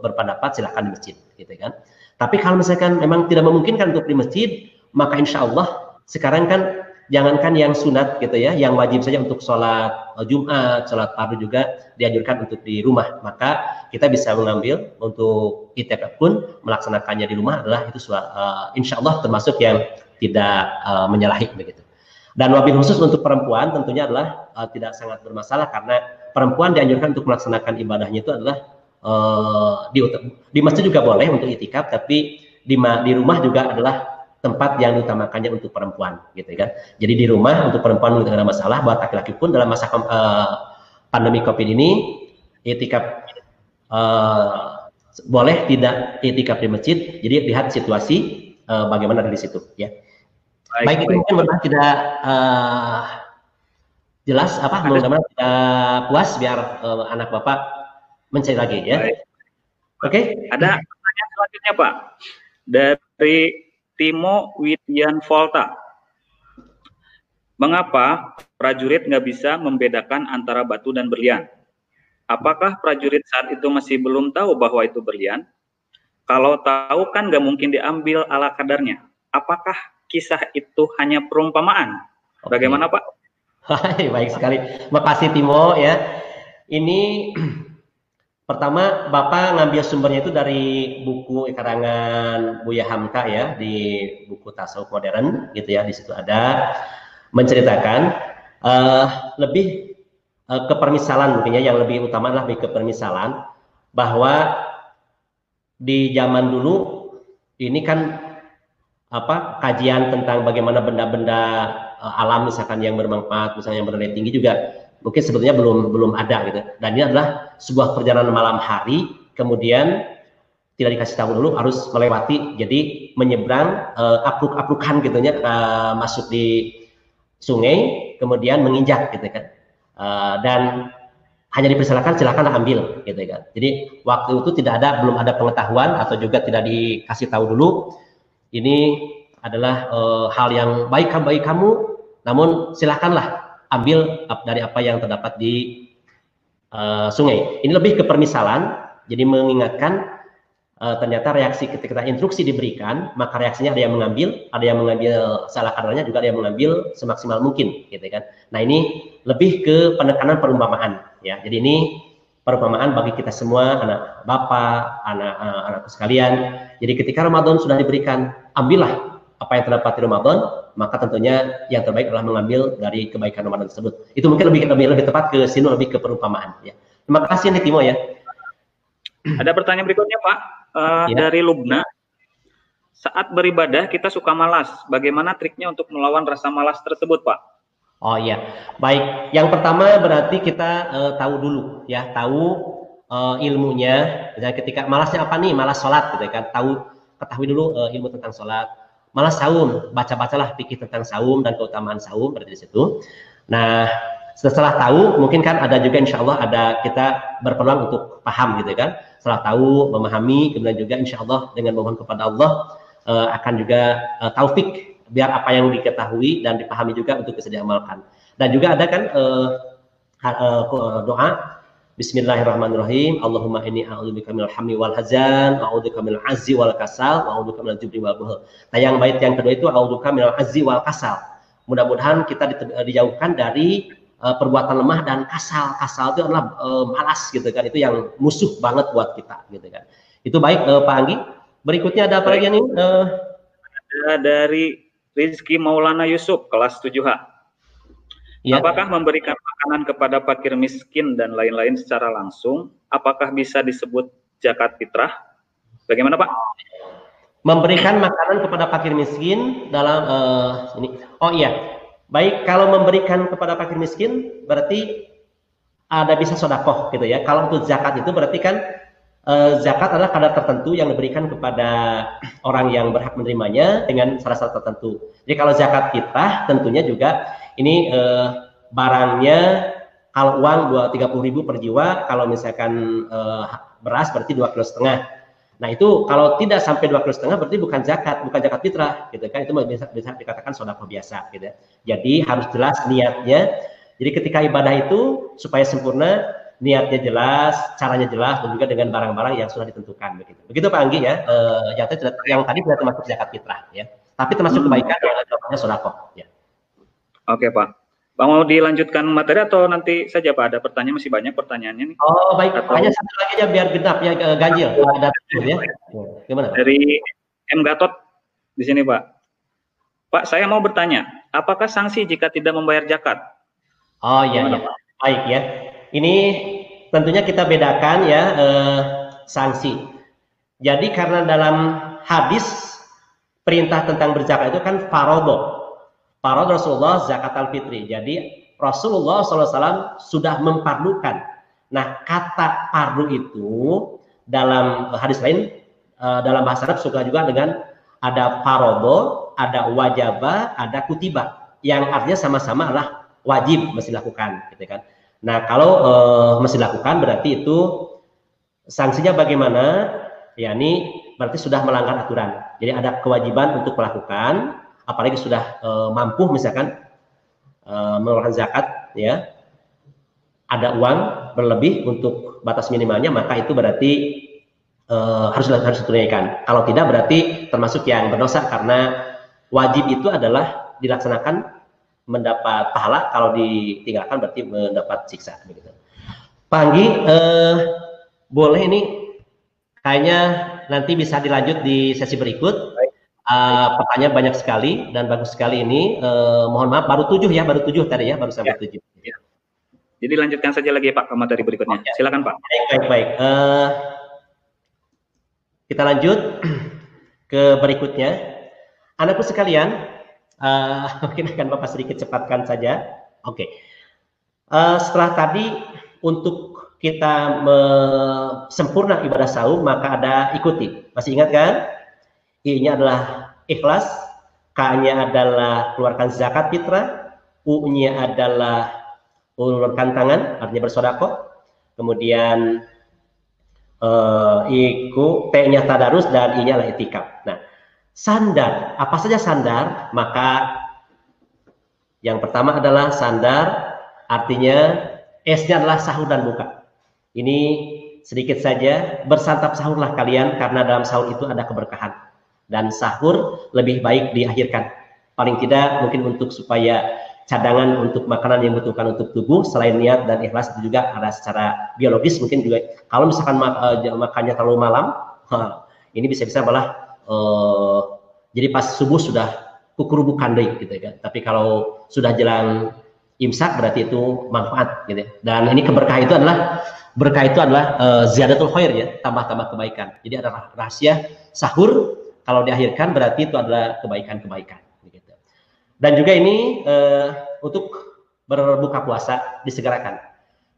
berpendapat silahkan di masjid, gitu kan. Tapi kalau misalkan memang tidak memungkinkan untuk di masjid, maka insya Allah sekarang kan jangankan yang sunat, gitu ya, yang wajib saja untuk sholat Jumat, sholat fardu juga dianjurkan untuk di rumah. Maka kita bisa mengambil untuk iktikaf pun melaksanakannya di rumah adalah itu insya Allah termasuk yang tidak menyalahi, begitu. Dan wabil khusus untuk perempuan tentunya adalah tidak sangat bermasalah, karena perempuan dianjurkan untuk melaksanakan ibadahnya itu adalah di masjid juga boleh untuk itikaf, tapi di rumah juga adalah tempat yang diutamakannya untuk perempuan, gitu kan. Jadi di rumah untuk perempuan tidak ada masalah, buat laki-laki pun dalam masa pandemi COVID ini itikaf boleh, tidak itikaf di masjid. Jadi lihat situasi bagaimana dari situ, ya. Baik, itu mungkin benar tidak jelas apa, mudah-mudahan tidak puas, biar anak Bapak mencari lagi, ya. Oke. Ada pertanyaan selanjutnya, Pak, dari Timo Widyan Volta. Mengapa prajurit nggak bisa membedakan antara batu dan berlian? Apakah prajurit saat itu masih belum tahu bahwa itu berlian? Kalau tahu kan nggak mungkin diambil ala kadarnya. Apakah kisah itu hanya perumpamaan? Bagaimana, Pak? Baik sekali. Makasih Timo, ya. Ini pertama Bapak ngambil sumbernya itu dari buku karangan Buya Hamka, ya, di buku Tasawuf Modern, gitu ya. Di situ ada menceritakan lebih ke permisalan, mungkin ya, yang lebih utama adalah lebih ke permisalan, bahwa di zaman dulu ini kan apa, kajian tentang bagaimana benda-benda alam misalkan yang bermanfaat, misalnya yang bernilai tinggi juga mungkin sebetulnya belum ada, gitu. Dan ini adalah sebuah perjalanan malam hari, kemudian tidak dikasih tahu dulu, harus melewati, jadi menyeberang apluk-aplukan, gitu ya, masuk di sungai, kemudian menginjak, gitu kan. Dan hanya dipersilakan, silakan ambil, gitu kan. Jadi waktu itu belum ada pengetahuan atau juga tidak dikasih tahu dulu. Ini adalah hal yang baik bagi kamu, namun silakanlah ambil dari apa yang terdapat di sungai. Ini lebih ke permisalan, jadi mengingatkan ternyata reaksi ketika instruksi diberikan, maka reaksinya ada yang mengambil salah kadarnya, juga ada yang mengambil semaksimal mungkin, gitu kan. Nah, ini lebih ke penekanan perumpamaan, ya. Jadi ini perumpamaan bagi kita semua, anak Bapak, anak sekalian. Jadi ketika Ramadan sudah diberikan, ambillah apa yang terdapat di Ramadan, maka tentunya yang terbaik adalah mengambil dari kebaikan Ramadan tersebut. Itu mungkin lebih tepat ke sini, lebih ke perumpamaan, ya. Terima kasih nih Timo, ya. Ada pertanyaan berikutnya, Pak, dari Lubna. Saat beribadah kita suka malas. Bagaimana triknya untuk melawan rasa malas tersebut, Pak? Oh iya, baik. Yang pertama berarti kita tahu dulu, ya, tahu ilmunya. Dan ketika malasnya apa nih? Malas sholat, gitu kan? Ketahui dulu ilmu tentang sholat. Malas saum, baca-bacalah fikih tentang saum dan keutamaan saum, berarti di situ. Nah, setelah tahu, mungkin kan ada juga insya Allah kita berpeluang untuk paham, gitu kan. Setelah tahu, memahami, kemudian juga insya Allah dengan memohon kepada Allah akan juga taufik, biar apa yang diketahui dan dipahami juga untuk bisa diamalkan. Dan juga ada kan doa Bismillahirrahmanirrahim. Allahumma inni a'udzubika minal hammi wal hazan, a'udzubika minal azzi wal kasal, a'udzubika minal jubni wal buhl. Nah, yang bait yang kedua itu a'udzubika minal azzi wal kasal. Mudah-mudahan kita dijauhkan dari perbuatan lemah dan kasal. Kasal itu adalah malas, gitu kan. Itu yang musuh banget buat kita, gitu kan. Itu baik, Pak Anggi. Berikutnya ada apa lagi nih? Ada dari Rizky Maulana Yusuf, kelas 7H. Ya. Apakah memberikan makanan kepada fakir miskin dan lain-lain secara langsung, apakah bisa disebut zakat fitrah? Bagaimana, Pak? Memberikan makanan kepada fakir miskin dalam ini. Oh iya, baik, kalau memberikan kepada fakir miskin berarti ada bisa sodakoh, gitu ya. Kalau untuk zakat itu berarti kan zakat adalah kadar tertentu yang diberikan kepada orang yang berhak menerimanya dengan syarat-syarat tertentu. Jadi kalau zakat kita tentunya juga ini barangnya, kalau uang 30.000 per jiwa, kalau misalkan beras berarti 2,5 kg. Nah, itu kalau tidak sampai 2,5 kg berarti bukan zakat fitrah, gitu kan. Itu bisa dikatakan sedekah biasa, gitu ya. Jadi harus jelas niatnya. Jadi ketika ibadah itu supaya sempurna, niatnya jelas, caranya jelas, dan juga dengan barang-barang yang sudah ditentukan, begitu. Begitu Pak Anggi, ya. Yang tadi tidak termasuk zakat fitrah, ya. Tapi termasuk kebaikan yang namanya sedekah, ya. Oke, Pak. Pak, mau dilanjutkan materi atau nanti saja, Pak? Ada pertanyaan, masih banyak pertanyaannya nih. Oh, baik. Hanya satu lagi aja biar genap, ya, ganjil. Ada ya. Gimana, Pak? Dari M. Gatot di sini, Pak. Pak, saya mau bertanya, apakah sanksi jika tidak membayar zakat? Oh iya, iya. Baik, ya. Ini tentunya kita bedakan ya sanksi. Jadi karena dalam hadis perintah tentang berzakat itu kan farodo Rasulullah zakat al-fitri. Jadi Rasulullah SAW sudah mempardukan. Nah, kata pardu itu dalam hadis lain, dalam bahasa Arab suka juga dengan ada farodo, ada wajabah, ada kutibah, yang artinya sama-sama adalah wajib mesti lakukan, gitu kan. Nah, kalau mesti lakukan berarti itu sanksinya bagaimana? Ya, ini berarti sudah melanggar aturan. Jadi ada kewajiban untuk melakukan, apalagi sudah mampu misalkan mengeluarkan zakat, ya, ada uang berlebih untuk batas minimalnya, maka itu berarti harus ditunaikan. Kalau tidak berarti termasuk yang berdosa, karena wajib itu adalah dilaksanakan mendapat pahala, kalau ditinggalkan berarti mendapat siksa. Begitu. Panggi, boleh ini kayaknya nanti bisa dilanjut di sesi berikut. Pertanyaan banyak sekali dan bagus sekali ini. Mohon maaf, baru 7 ya, baru 7 tadi ya, baru sampai 7. Ya. Jadi lanjutkan saja lagi Pak ke materi berikutnya. Silakan Pak. Baik. Kita lanjut ke berikutnya. Anakku sekalian, mungkin akan Bapak sedikit cepatkan saja. Oke. Setelah tadi untuk kita sempurna ibadah saum, maka ada ikuti. Masih ingat kan? I-nya adalah ikhlas, K-nya adalah keluarkan zakat fitrah, U-nya adalah ulurkan tangan, artinya bersedekah. Kemudian T-nya tadarus, dan I-nya adalah itikaf. Nah, sandar, apa saja sandar? Maka yang pertama adalah sandar, artinya S-nya adalah sahur dan buka. Ini sedikit saja, bersantap sahurlah kalian, karena dalam sahur itu ada keberkahan. Dan sahur lebih baik diakhirkan. Paling tidak mungkin untuk supaya cadangan untuk makanan yang dibutuhkan untuk tubuh, selain niat dan ikhlas, itu juga ada secara biologis. Mungkin juga kalau misalkan makannya terlalu malam, ini bisa-bisa malah jadi pas subuh sudah kukurubukan deh, gitu kan. Tapi kalau sudah jelang imsak berarti itu manfaat, gitu. Dan ini berkah itu adalah ziyadatul khair, ya, tambah-tambah kebaikan. Jadi ada rahasia sahur, kalau diakhirkan berarti itu adalah kebaikan-kebaikan. Gitu. Dan juga ini untuk berbuka puasa disegerakan.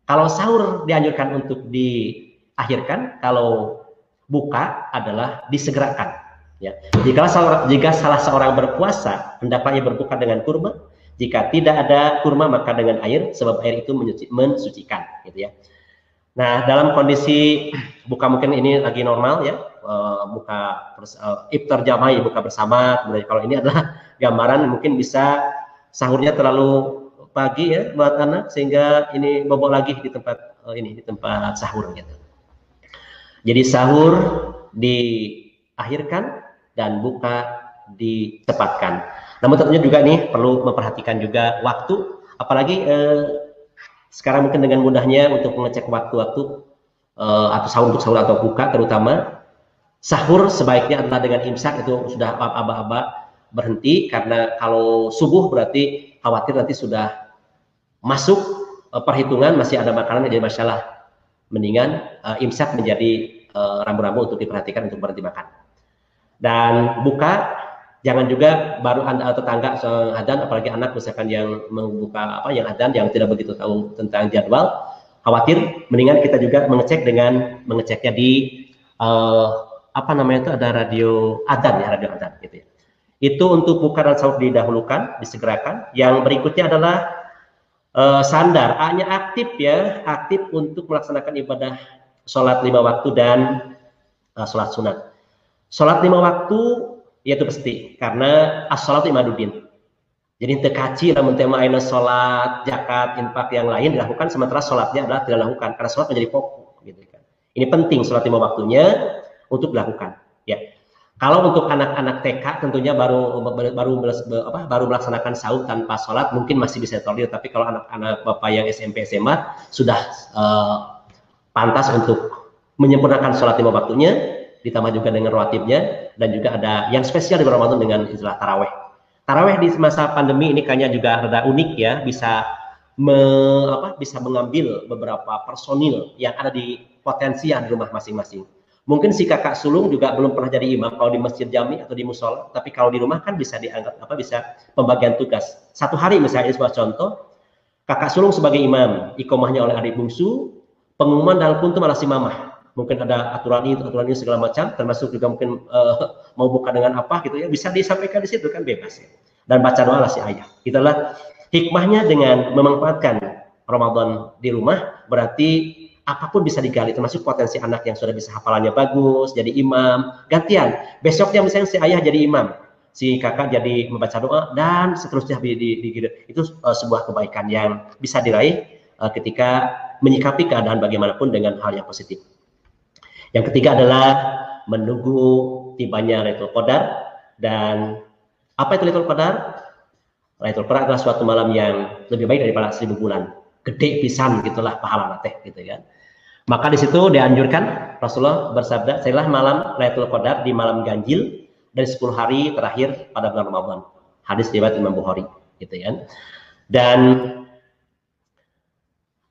Kalau sahur dianjurkan untuk diakhirkan, kalau buka adalah disegerakan. Ya. Jika salah seorang berpuasa, hendaknya berbuka dengan kurma. Jika tidak ada kurma, maka dengan air, sebab air itu mensucikan. Gitu ya. Nah, dalam kondisi buka mungkin ini lagi normal, ya, buka iftar jamaah, buka bersama. Kemudian kalau ini adalah gambaran, mungkin bisa sahurnya terlalu pagi, ya, buat anak, sehingga ini bobok lagi di tempat di tempat sahur, gitu. Jadi sahur diakhirkan dan buka ditepatkan. Namun tentunya juga nih perlu memperhatikan juga waktu, apalagi sekarang mungkin dengan mudahnya untuk mengecek waktu-waktu atau sahur untuk sahur atau buka, terutama sahur sebaiknya adalah dengan imsak, itu sudah aba-aba berhenti, karena kalau subuh berarti khawatir nanti sudah masuk perhitungan masih ada makanan yang jadi masalah. Mendingan imsak menjadi rambu-rambu untuk diperhatikan untuk berhenti makan. Dan buka, jangan juga baru Anda tetangga adzan, apalagi anak misalkan yang membuka yang adzan, yang tidak begitu tahu tentang jadwal, khawatir. Mendingan kita juga mengeceknya di itu ada radio adzan, ya, radio adzan, gitu ya. Itu untuk buka dan sahur didahulukan, disegerakan. Yang berikutnya adalah sandar, A-nya aktif, ya, aktif untuk melaksanakan ibadah sholat 5 waktu dan sholat sunat. Sholat 5 waktu yaitu pasti, karena as-sholatu imaduddin. Jadi tekaci namun tema aina sholat, zakat, infak yang lain dilakukan, sementara sholatnya adalah tidak dilakukan, karena sholat menjadi pokok, gitu kan. Ini penting sholat 5 waktunya untuk dilakukan, ya. Kalau untuk anak-anak TK tentunya baru melaksanakan sahur tanpa sholat mungkin masih bisa tolerir, tapi kalau anak-anak Bapak yang SMP SMA sudah pantas untuk menyempurnakan sholat 5 waktunya, ditambah juga dengan rawatibnya, dan juga ada yang spesial di Ramadan dengan istilah taraweh. Taraweh di masa pandemi ini kayaknya juga rada unik, ya, bisa bisa mengambil beberapa personil yang ada di potensial di rumah masing-masing. Mungkin si kakak sulung juga belum pernah jadi imam kalau di masjid jami atau di musola, tapi kalau di rumah kan bisa dianggap bisa pembagian tugas. Satu hari misalnya sebuah contoh, kakak sulung sebagai imam, iqomahnya oleh adik bungsu, pengumuman dalam kuntum adalah si mamah. Mungkin ada aturan ini segala macam, termasuk juga mungkin mau buka dengan apa gitu ya, bisa disampaikan di situ kan bebas ya. Dan baca doa lah si ayah. Itulah hikmahnya dengan memanfaatkan Ramadan di rumah, berarti apapun bisa digali, termasuk potensi anak yang sudah bisa hafalannya bagus, jadi imam, gantian. Besoknya misalnya si ayah jadi imam, si kakak jadi membaca doa, dan seterusnya itu sebuah kebaikan yang bisa diraih ketika menyikapi keadaan bagaimanapun dengan hal yang positif. Yang ketiga adalah menunggu tibanya Lailatul Qadar. Dan apa itu Lailatul Qadar? Lailatul Qadar adalah suatu malam yang lebih baik daripada 1000 bulan. Gede pisan gitulah pahala teh gitu kan. Maka di situ dianjurkan, Rasulullah bersabda, "Carilah malam Lailatul Qadar di malam ganjil dari 10 hari terakhir pada bulan Ramadan." Hadis riwayat Imam Bukhari gitu kan. Dan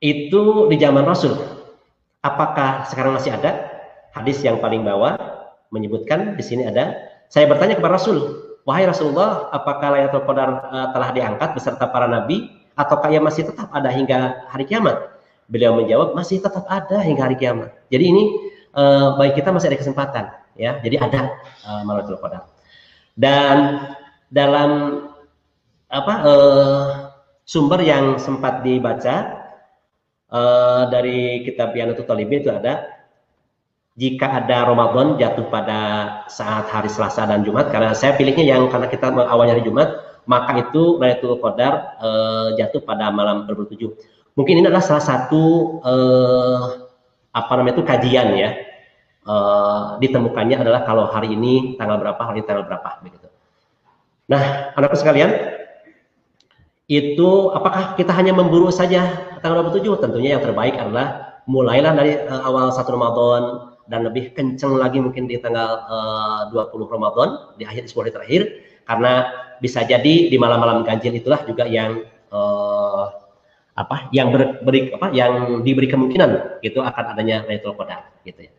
itu di zaman Rasul. Apakah sekarang masih ada? Hadis yang paling bawah menyebutkan di sini ada, saya bertanya kepada Rasul, "Wahai Rasulullah, apakah Lailatul Qadar telah diangkat beserta para nabi ataukah ia masih tetap ada hingga hari kiamat?" Beliau menjawab, masih tetap ada hingga hari kiamat. Jadi ini bagi kita masih ada kesempatan ya. Jadi ada Lailatul Qadar. Dan dalam sumber yang sempat dibaca dari kitab Yanatul Talibin itu ada, jika ada Ramadan jatuh pada saat hari Selasa dan Jumat, karena saya pilihnya yang karena kita awalnya hari Jumat, maka itu Lailatul Qadar jatuh pada malam 27. Mungkin ini adalah salah satu kajian ya. Ditemukannya adalah kalau hari ini tanggal berapa, hari tanggal berapa begitu. Nah, anakku sekalian, itu apakah kita hanya memburu saja tanggal 27? Tentunya yang terbaik adalah mulailah dari awal 1 Ramadan dan lebih kenceng lagi mungkin di tanggal 20 Ramadan, di akhir 10 hari terakhir, karena bisa jadi di malam-malam ganjil itulah juga yang yang diberi kemungkinan gitu akan adanya Lailatul Qadar gitu ya.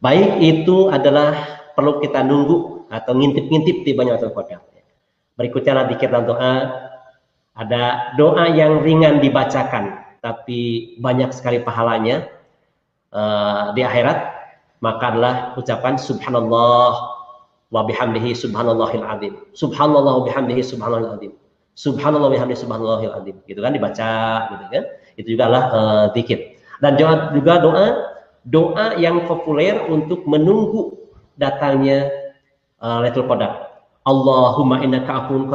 Baik, itu adalah perlu kita nunggu atau ngintip-ngintip tibanya Lailatul Qadar. Berikutnya adalah zikir dan doa. Ada doa yang ringan dibacakan tapi banyak sekali pahalanya di akhirat, maka adalah ucapan subhanallah wa bihamdihi subhanallahil azim. Subhanallah wa bihamdihi subhanallahil azim. Subhanallah wa bihamdihi subhanallahil azim. Gitu kan dibaca gitu kan. Itu juga adalah zikir. Dan juga doa yang populer untuk menunggu datangnya Lailatul Qadar. Allahumma innaka afuwun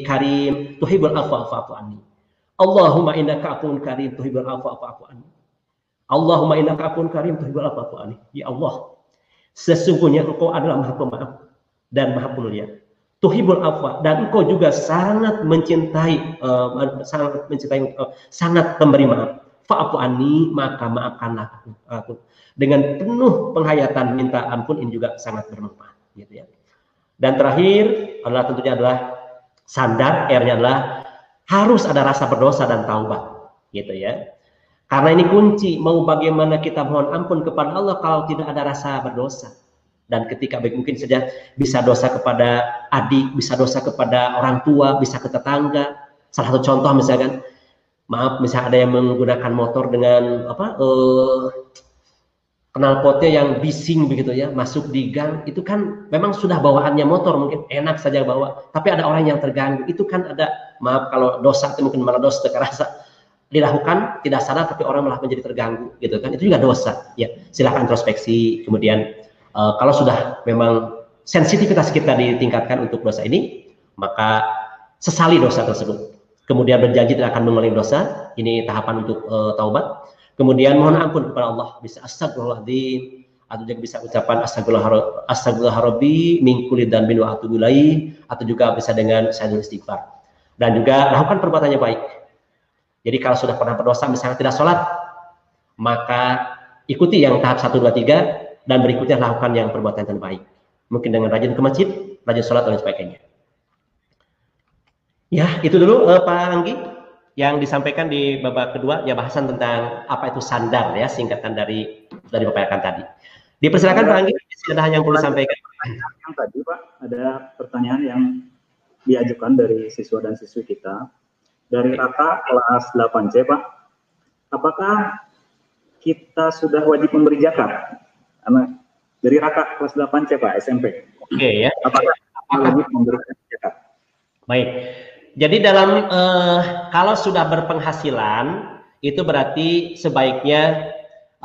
karim tuhibbul afwa fa'fu anni. Allahumma innaka afuwun karim tuhibbul afwa fa'fu anni. Allahumma innaka afuwun karim tuhibbul afwa fa'fu anni. Ya Allah, sesungguhnya Engkau adalah Maha Pemaaf dan Maha Pemulia. Tuhibbul afwa, dan Engkau juga sangat mencintai sangat pemberi maaf. Fa'fu anni, maka maafkanlah aku. Dengan penuh penghayatan minta ampun, ini juga sangat bermanfaat gitu ya. Dan terakhir adalah tentunya adalah sandar, R-nya adalah harus ada rasa berdosa dan taubat gitu ya. Karena ini kunci, mau bagaimana kita mohon ampun kepada Allah kalau tidak ada rasa berdosa. Dan ketika mungkin saja bisa dosa kepada adik, bisa dosa kepada orang tua, bisa ke tetangga. Salah satu contoh misalkan, maaf, misalnya ada yang menggunakan motor dengan knalpotnya yang bising begitu ya, masuk di gang, itu kan memang sudah bawaannya motor, mungkin enak saja bawa, tapi ada orang yang terganggu, itu kan ada, maaf kalau dosa itu mungkin malah dosa kerasa dilakukan tidak sadar, tapi orang malah menjadi terganggu gitu kan, itu juga dosa ya. Silahkan introspeksi. Kemudian kalau sudah memang sensitivitas kita ditingkatkan untuk dosa ini, maka sesali dosa tersebut, kemudian berjanji tidak akan mengulangi dosa. Ini tahapan untuk taubat. Kemudian mohon ampun kepada Allah, bisa astagfirullahaladzim, atau juga bisa ucapan astagfirullahaladzim min kulli dzambin wa atubu ilaih, atau juga bisa dengan sayyidul istighfar. Dan juga lakukan perbuatan yang baik. Jadi kalau sudah pernah berdosa misalnya tidak sholat, maka ikuti yang tahap 1, 2, 3, dan berikutnya lakukan yang perbuatan yang terbaik. Mungkin dengan rajin ke masjid, rajin sholat dan sebagainya. Ya, itu dulu Pak Anggi yang disampaikan di babak kedua ya bahasan tentang apa itu sandar ya, singkatan dari Bapak Yakan tadi. Dipersilakan Pak Anggi, ada yang perlu disampaikan. Yang tadi Pak, ada pertanyaan yang diajukan dari siswa dan siswi kita dari Raka kelas 8C Pak. Apakah kita sudah wajib memberi zakat? Dari Raka kelas 8C Pak, SMP. Oke ya. Apakah wajib memberi zakat? Baik. Jadi dalam kalau sudah berpenghasilan itu berarti sebaiknya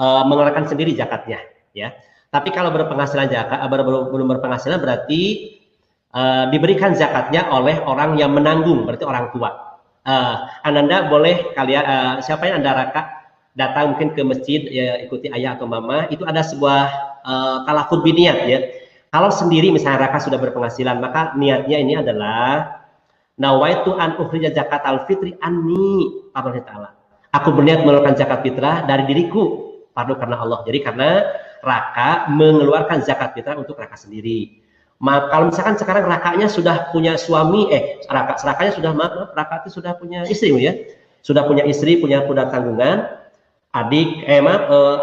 mengeluarkan sendiri zakatnya, ya. Tapi kalau berpenghasilan belum berpenghasilan berarti diberikan zakatnya oleh orang yang menanggung, berarti orang tua. Ananda boleh kalian siapa yang Anda Raka datang mungkin ke masjid ya, ikuti ayah atau mama, itu ada sebuah talafut biniat ya. Kalau sendiri misalnya Raka sudah berpenghasilan, maka niatnya ini adalah nawaitu an ukhrija zakatal fitri anni Allah Ta'ala. Aku berniat mengeluarkan zakat fitrah dari diriku, padu karena Allah. Jadi karena Raka mengeluarkan zakat fitrah untuk Raka sendiri. Maka kalau misalkan sekarang Rakanya sudah punya suami, Rakanya sudah Raka itu sudah punya istri ya. Sudah punya istri, punya tanggungan, adik,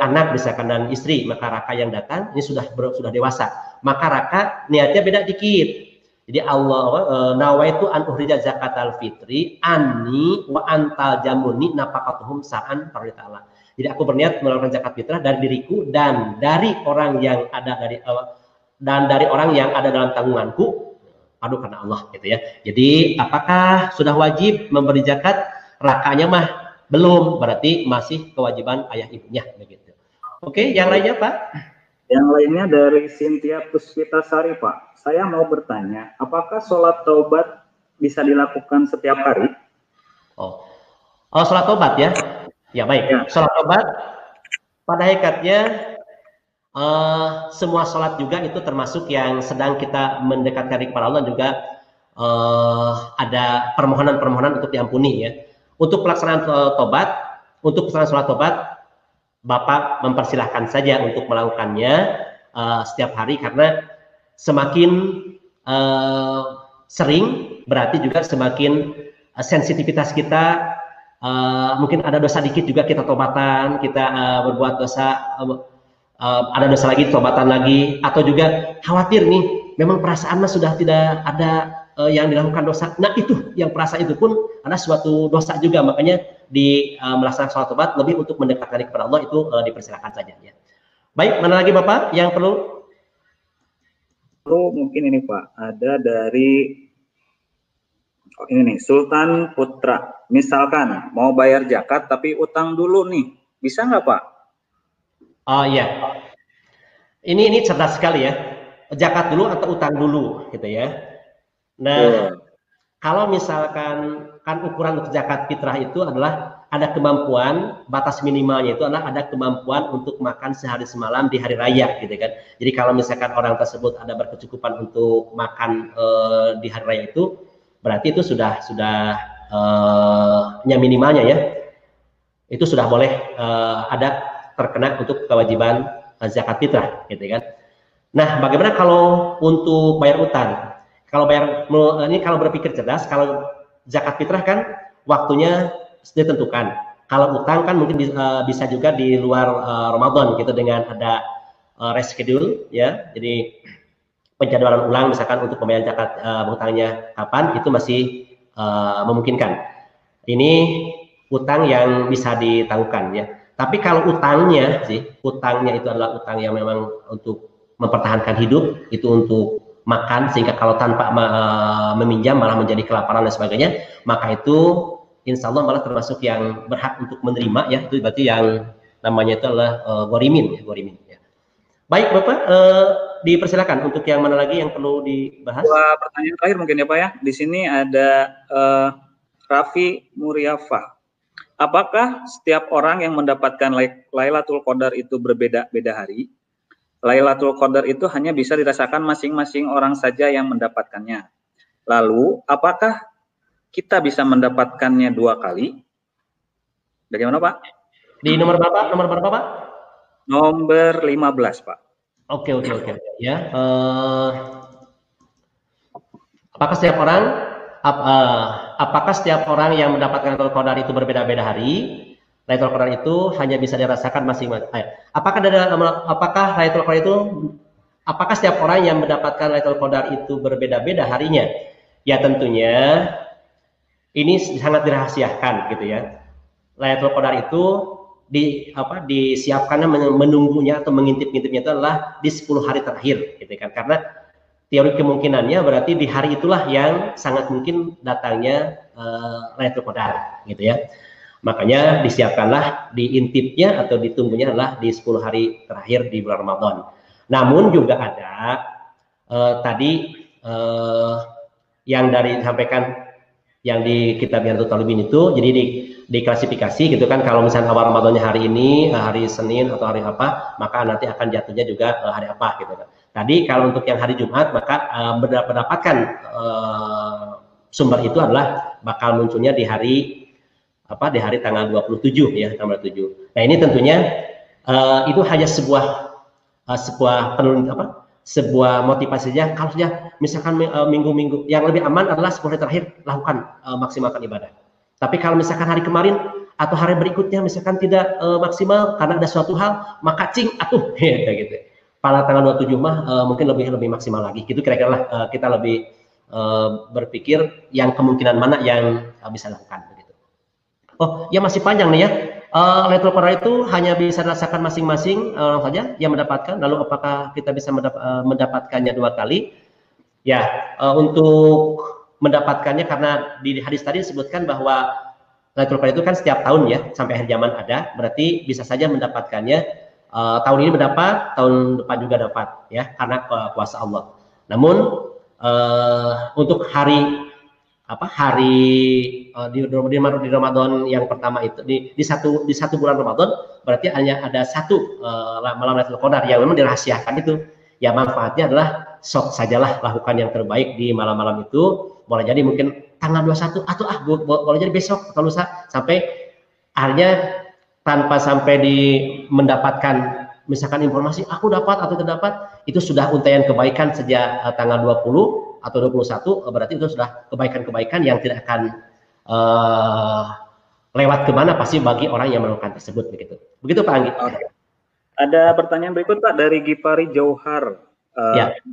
anak misalkan dan istri, maka Raka yang datang ini sudah dewasa. Maka Raka niatnya beda dikit. Jadi Allah nawaitu an ukhrija zakatal fitri anni wa antal jamuni nafaqatuhum sa'an ta'ala. Jadi aku berniat mengeluarkan zakat fitrah dari diriku dan dari orang yang ada dari orang yang ada dalam tanggunganku, padu karena Allah gitu ya. Jadi apakah sudah wajib memberi zakat? Rakanya mah belum, berarti masih kewajiban ayah ibunya begitu. Oke, yang lainnya Pak? Yang lainnya dari Cynthia Puspitasari Pak. Saya mau bertanya, apakah sholat taubat bisa dilakukan setiap hari? Oh, sholat taubat ya? Ya baik. Ya. Sholat taubat pada hakikatnya semua sholat juga itu termasuk yang sedang kita mendekatkan diri kepada Allah juga ada permohonan-permohonan untuk diampuni ya. Untuk pelaksanaan taubat, untuk pelaksanaan sholat taubat, Bapak mempersilahkan saja untuk melakukannya setiap hari karena semakin sering berarti juga semakin sensitivitas kita mungkin ada dosa dikit juga kita tobatan, kita berbuat dosa ada dosa lagi tobatan lagi, atau juga khawatir nih memang perasaan mah sudah tidak ada yang dilakukan dosa. Nah itu yang perasaan itu pun ada suatu dosa juga, makanya di melaksanakan sholat taubat lebih untuk mendekatkan diri kepada Allah itu dipersilakan saja ya. Baik, mana lagi Bapak yang perlu? Mungkin ini Pak, ada dari ini nih Sultan Putra. Misalkan mau bayar zakat tapi utang dulu nih, bisa nggak Pak? Oh iya, ini cerdas sekali ya. Zakat dulu atau utang dulu gitu ya. Nah, kalau misalkan kan ukuran untuk zakat fitrah itu adalah ada kemampuan, batas minimalnya itu adalah ada kemampuan untuk makan sehari semalam di hari raya gitu kan. Jadi kalau misalkan orang tersebut ada berkecukupan untuk makan di hari raya itu, berarti itu sudah minimalnya ya. Itu sudah boleh ada terkena untuk kewajiban zakat fitrah gitu kan. Nah, bagaimana kalau untuk bayar utang? Kalau berpikir cerdas, kalau zakat fitrah kan waktunya ditentukan. Kalau utang kan mungkin bisa juga di luar Ramadan gitu dengan ada reschedule ya. Jadi penjadwalan ulang misalkan untuk pembayaran zakat utangnya kapan itu masih memungkinkan. Ini utang yang bisa ditangguhkan ya. Tapi kalau utangnya itu adalah utang yang memang untuk mempertahankan hidup, itu untuk makan sehingga kalau tanpa meminjam malah menjadi kelaparan dan sebagainya, maka itu insya Allah malah termasuk yang berhak untuk menerima ya, itu berarti yang namanya itu adalah ghorimin ya. Baik Bapak, dipersilakan untuk yang mana lagi yang perlu dibahas. Pertanyaan terakhir mungkin ya Pak ya. Di sini ada Raffi Muriafah. Apakah setiap orang yang mendapatkan Lailatul Qadar itu berbeda-beda hari? Lailatul Qadar itu hanya bisa dirasakan masing-masing orang saja yang mendapatkannya. Lalu, apakah kita bisa mendapatkannya 2 kali? Bagaimana Pak? Di nomor berapa? Nomor berapa Pak? Nomor 15 Pak. Oke. Ya. Apakah setiap orang apakah setiap orang yang mendapatkan Lailatul Qadar itu berbeda-beda hari? Lailatul Qadar itu hanya bisa dirasakan masing-masing. Apakah Lailatul Qadar itu, apakah setiap orang yang mendapatkan Lailatul Qadar itu berbeda-beda harinya? Ya tentunya ini sangat dirahasiakan gitu ya. Lailatul Qadar itu disiapkannya, menunggunya atau mengintip-ngintipnya itu adalah di 10 hari terakhir gitu kan. Karena teori kemungkinannya berarti di hari itulah yang sangat mungkin datangnya Lailatul Qadar gitu ya. Makanya disiapkanlah, diintipnya atau ditunggunya adalah di 10 hari terakhir di bulan Ramadan. Namun juga ada tadi yang dari disampaikan yang di kitab Riyadhut Thalibin itu, jadi diklasifikasi gitu kan, kalau misalnya awal Ramadannya hari ini, hari Senin atau hari apa, maka nanti akan jatuhnya juga hari apa gitu kan. Tadi kalau untuk yang hari Jumat, maka mendapatkan sumber itu adalah bakal munculnya di hari tanggal 27 ya, tanggal 7. Nah, ini tentunya itu hanya sebuah motivasi saja. Kalau saja misalkan minggu-minggu yang lebih aman adalah 10 hari terakhir, lakukan, maksimalkan ibadah. Tapi kalau misalkan hari kemarin atau hari berikutnya misalkan tidak maksimal karena ada suatu hal, maka ya gitu. Pada tanggal 27 mah mungkin lebih maksimal lagi. Gitu kira-kira lah, kita lebih berpikir yang kemungkinan mana yang bisa dilakukan. Oh ya, masih panjang nih ya. Lailatul Qadar itu hanya bisa dirasakan masing-masing saja yang mendapatkan. Lalu apakah kita bisa mendapatkannya 2 kali? Ya, untuk mendapatkannya, karena di hadis tadi disebutkan bahwa Lailatul Qadar itu kan setiap tahun ya, sampai akhir zaman ada. Berarti bisa saja mendapatkannya tahun ini mendapat, tahun depan juga dapat ya, karena kuasa Allah. Namun untuk di Ramadan yang pertama itu di satu bulan Ramadan, berarti hanya ada satu malam Lailatul Qadar yang memang dirahasiakan itu. Ya, manfaatnya adalah sok sajalah lakukan yang terbaik di malam-malam itu. Boleh jadi mungkin tanggal 21 atau boleh jadi besok atau lusa, sampai akhirnya tanpa sampai mendapatkan misalkan informasi aku dapat atau tidak dapat, itu sudah untaian kebaikan sejak tanggal 20 atau 21, berarti itu sudah kebaikan-kebaikan yang tidak akan lewat kemana, pasti bagi orang yang melakukan tersebut begitu. Begitu Pak Anggi. Oke. Ada pertanyaan berikut Pak dari Gipari Jauhar.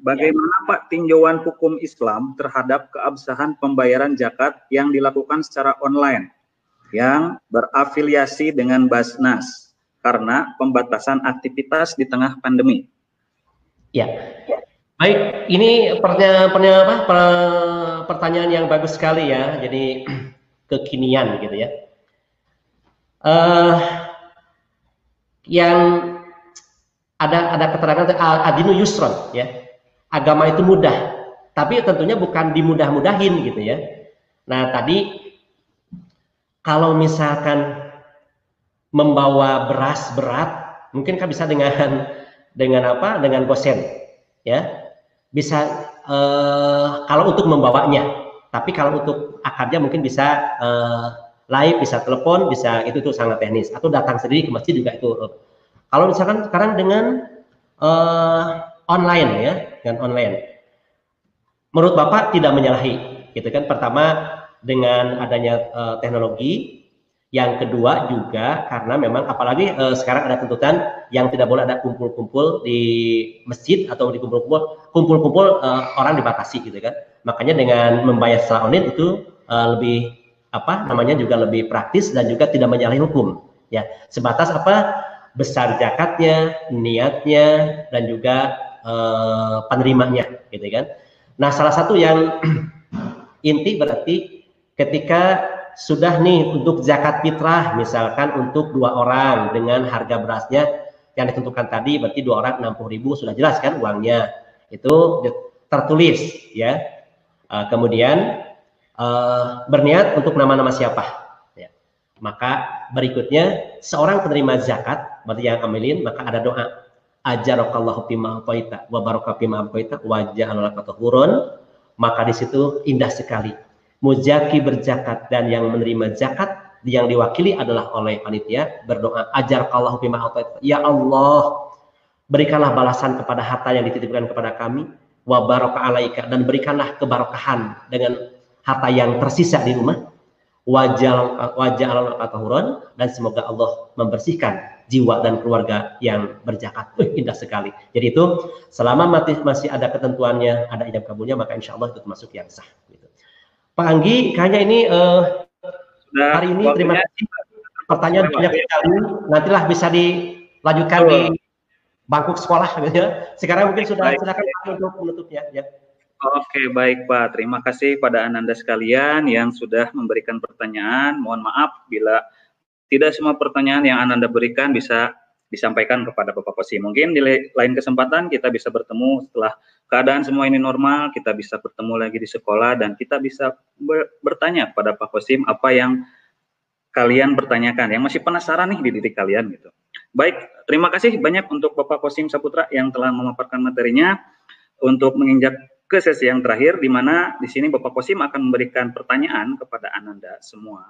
Bagaimana Pak tinjauan hukum Islam terhadap keabsahan pembayaran zakat yang dilakukan secara online yang berafiliasi dengan Basnas karena pembatasan aktivitas di tengah pandemi? Ya. Baik, ini pertanyaan yang bagus sekali ya. Jadi kekinian gitu ya. Yang ada keterangan adinu yusron ya. Agama itu mudah, tapi tentunya bukan dimudah-mudahin gitu ya. Nah, tadi kalau misalkan membawa beras berat, mungkin kan bisa dengan gosen ya. Bisa kalau untuk membawanya, tapi kalau untuk akarnya mungkin bisa live, bisa telepon, bisa itu tuh sangat teknis, atau datang sendiri ke masjid juga itu. Kalau misalkan sekarang dengan online ya, dengan online, menurut Bapak tidak menyalahi gitu kan. Pertama dengan adanya teknologi, yang kedua juga karena memang apalagi sekarang ada tuntutan yang tidak boleh ada kumpul-kumpul di masjid atau di kumpul-kumpul orang dibatasi gitu kan. Makanya dengan membayar secara online itu lebih juga lebih praktis dan juga tidak menyalahi hukum ya. Sebatas besar zakatnya, niatnya, dan juga penerimanya gitu kan. Nah, salah satu yang inti berarti ketika sudah nih untuk zakat fitrah, misalkan untuk 2 orang dengan harga berasnya yang ditentukan tadi, berarti 2 orang 60.000, sudah jelas kan uangnya itu tertulis ya. Kemudian berniat untuk nama-nama siapa ya. Maka berikutnya seorang penerima zakat berarti yang amilin, maka ada doa ajarakallahu fima a'taita wa baraka fima a'taita wa ja'ala laka tahurun. Maka di situ indah sekali. Muzaki berzakat dan yang menerima zakat yang diwakili adalah oleh panitia berdoa ajarakallahu fima a'taita, ya Allah berikanlah balasan kepada harta yang dititipkan kepada kami, wa baraka alaika, dan berikanlah keberkahan dengan harta yang tersisa di rumah, wajah tahuron, dan semoga Allah membersihkan jiwa dan keluarga yang berzakat. Indah sekali. Jadi itu selama masih ada ketentuannya, ada ijab kabulnya, maka insya Allah itu termasuk yang sah. Gitu. Pak Anggi, kayaknya ini hari ini terima kasih. Pertanyaan banyak sekali. Nantilah bisa dilanjutkan di bangku sekolah, gitu ya. Sekarang mungkin sudah silakan untuk menutupnya. Ya. Oke, baik Pak. Terima kasih pada Ananda sekalian yang sudah memberikan pertanyaan. Mohon maaf bila tidak semua pertanyaan yang Ananda berikan bisa disampaikan kepada Bapak Kosim. Mungkin di lain kesempatan kita bisa bertemu setelah keadaan semua ini normal, kita bisa bertemu lagi di sekolah dan kita bisa bertanya kepada Pak Kosim apa yang kalian pertanyakan, yang masih penasaran nih di diri kalian gitu. Baik, terima kasih banyak untuk Bapak Kosim Saputra yang telah memaparkan materinya. Untuk menginjak ke sesi yang terakhir, di mana di sini Bapak Kosim akan memberikan pertanyaan kepada Ananda semua,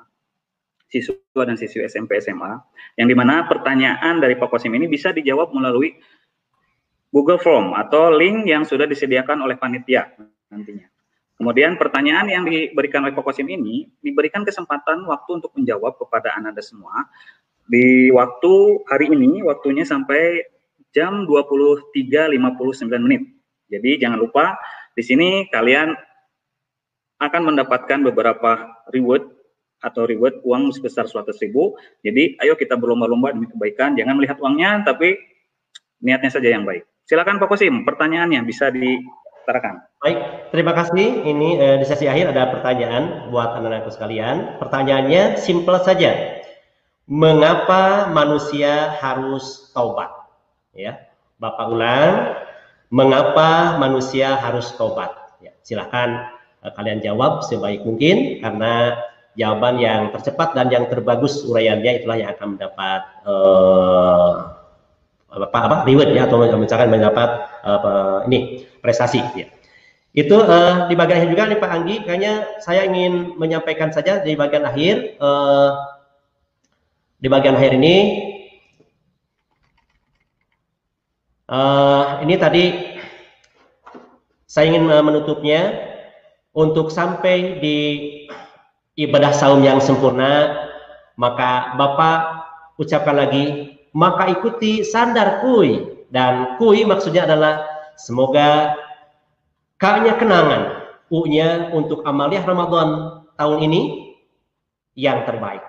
siswa dan siswi SMP SMA, yang dimana pertanyaan dari Pak Kosim ini bisa dijawab melalui Google Form atau link yang sudah disediakan oleh panitia nantinya. Kemudian pertanyaan yang diberikan oleh Pak Kosim ini diberikan kesempatan waktu untuk menjawab kepada Ananda semua di waktu hari ini, waktunya sampai jam 23.59 menit. Jadi jangan lupa di sini kalian akan mendapatkan beberapa reward atau reward uang sebesar 100.000. Jadi ayo kita berlomba-lomba demi kebaikan, jangan melihat uangnya tapi niatnya saja yang baik. Silakan Pak Kosim, pertanyaannya bisa diutarakan. Baik, terima kasih. Ini di sesi akhir ada pertanyaan buat anak-anakku sekalian. Pertanyaannya simpel saja. Mengapa manusia harus taubat? Ya, Bapak ulang. Mengapa manusia harus taubat? Ya, silahkan kalian jawab sebaik mungkin karena jawaban yang tercepat dan yang terbagus uraiannya itulah yang akan mendapat reward ya, atau misalkan mendapat ini prestasi ya. Itu di bagian akhir juga nih Pak Anggi, kayaknya saya ingin menyampaikan saja di bagian akhir. Di bagian akhir ini tadi saya ingin menutupnya untuk sampai di ibadah saum yang sempurna, maka Bapak ucapkan lagi, maka ikuti sandar kuy, dan kuy maksudnya adalah semoga K-nya kenangan, U-nya untuk amaliah Ramadan tahun ini yang terbaik.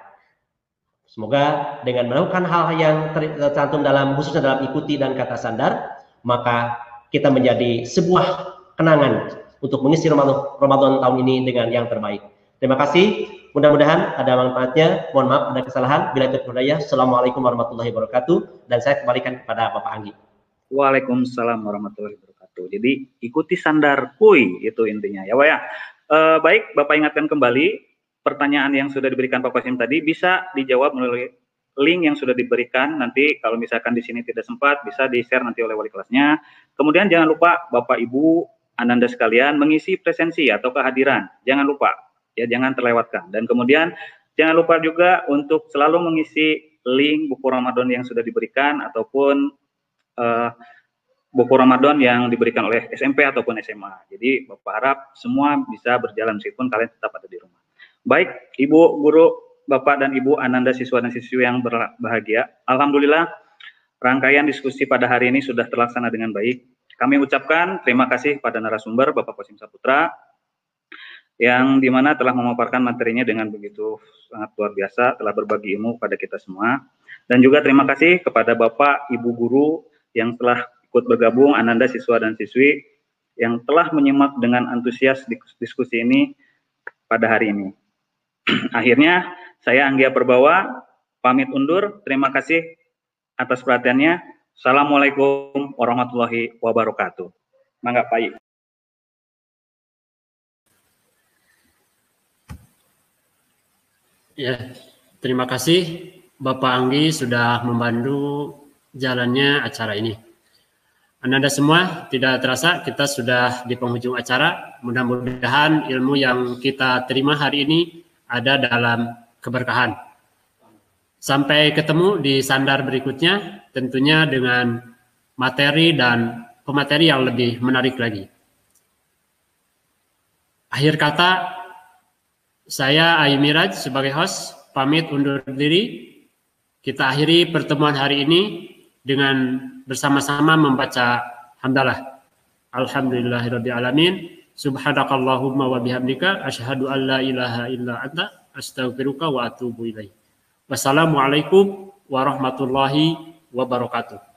Semoga dengan melakukan hal yang tercantum dalam, khususnya dalam ikuti dan kata sandar, maka kita menjadi sebuah kenangan untuk mengisi Ramadan tahun ini dengan yang terbaik. Terima kasih. Mudah-mudahan ada manfaatnya. Mohon maaf ada kesalahan. Bila itu berdaya. Assalamualaikum warahmatullahi wabarakatuh. Dan saya kembalikan kepada Bapak Anggi. Waalaikumsalam warahmatullahi wabarakatuh. Jadi ikuti sandar kuy itu intinya ya Pak ya. Baik, Bapak ingatkan kembali pertanyaan yang sudah diberikan Pak Kosim tadi bisa dijawab melalui link yang sudah diberikan. Nanti kalau misalkan di sini tidak sempat bisa di-share nanti oleh wali kelasnya. Kemudian jangan lupa Bapak Ibu Ananda sekalian mengisi presensi atau kehadiran. Jangan lupa ya, jangan terlewatkan. Dan kemudian jangan lupa juga untuk selalu mengisi link buku Ramadan yang sudah diberikan ataupun buku Ramadan yang diberikan oleh SMP ataupun SMA. Jadi Bapak harap semua bisa berjalan meskipun kalian tetap ada di rumah. Baik, Ibu Guru, Bapak dan Ibu Ananda siswa dan siswi yang berbahagia. Alhamdulillah rangkaian diskusi pada hari ini sudah terlaksana dengan baik. Kami ucapkan terima kasih pada narasumber Bapak Kosim Saputra yang dimana telah memaparkan materinya dengan begitu sangat luar biasa, telah berbagi ilmu pada kita semua. Dan juga terima kasih kepada Bapak Ibu Guru yang telah ikut bergabung, Ananda siswa dan siswi yang telah menyimak dengan antusias diskusi ini pada hari ini. Akhirnya saya Anggia Perbawa pamit undur. Terima kasih atas perhatiannya. Assalamualaikum warahmatullahi wabarakatuh. Mangga Pak. Ya, terima kasih Bapak Anggi sudah membantu jalannya acara ini. Ananda semua, tidak terasa kita sudah di penghujung acara. Mudah-mudahan ilmu yang kita terima hari ini ada dalam keberkahan. Sampai ketemu di sandar berikutnya, tentunya dengan materi dan pemateri yang lebih menarik lagi. Akhir kata, Saya Ayu Miraj sebagai host pamit undur diri. Kita akhiri pertemuan hari ini dengan bersama-sama membaca hamdalah. Alhamdulillahirabbil alamin. Subhanakallahumma wa bihamdika asyhadu an la ilaha illa anta astaghfiruka wa atubu ilaik. Wassalamualaikum warahmatullahi wabarakatuh.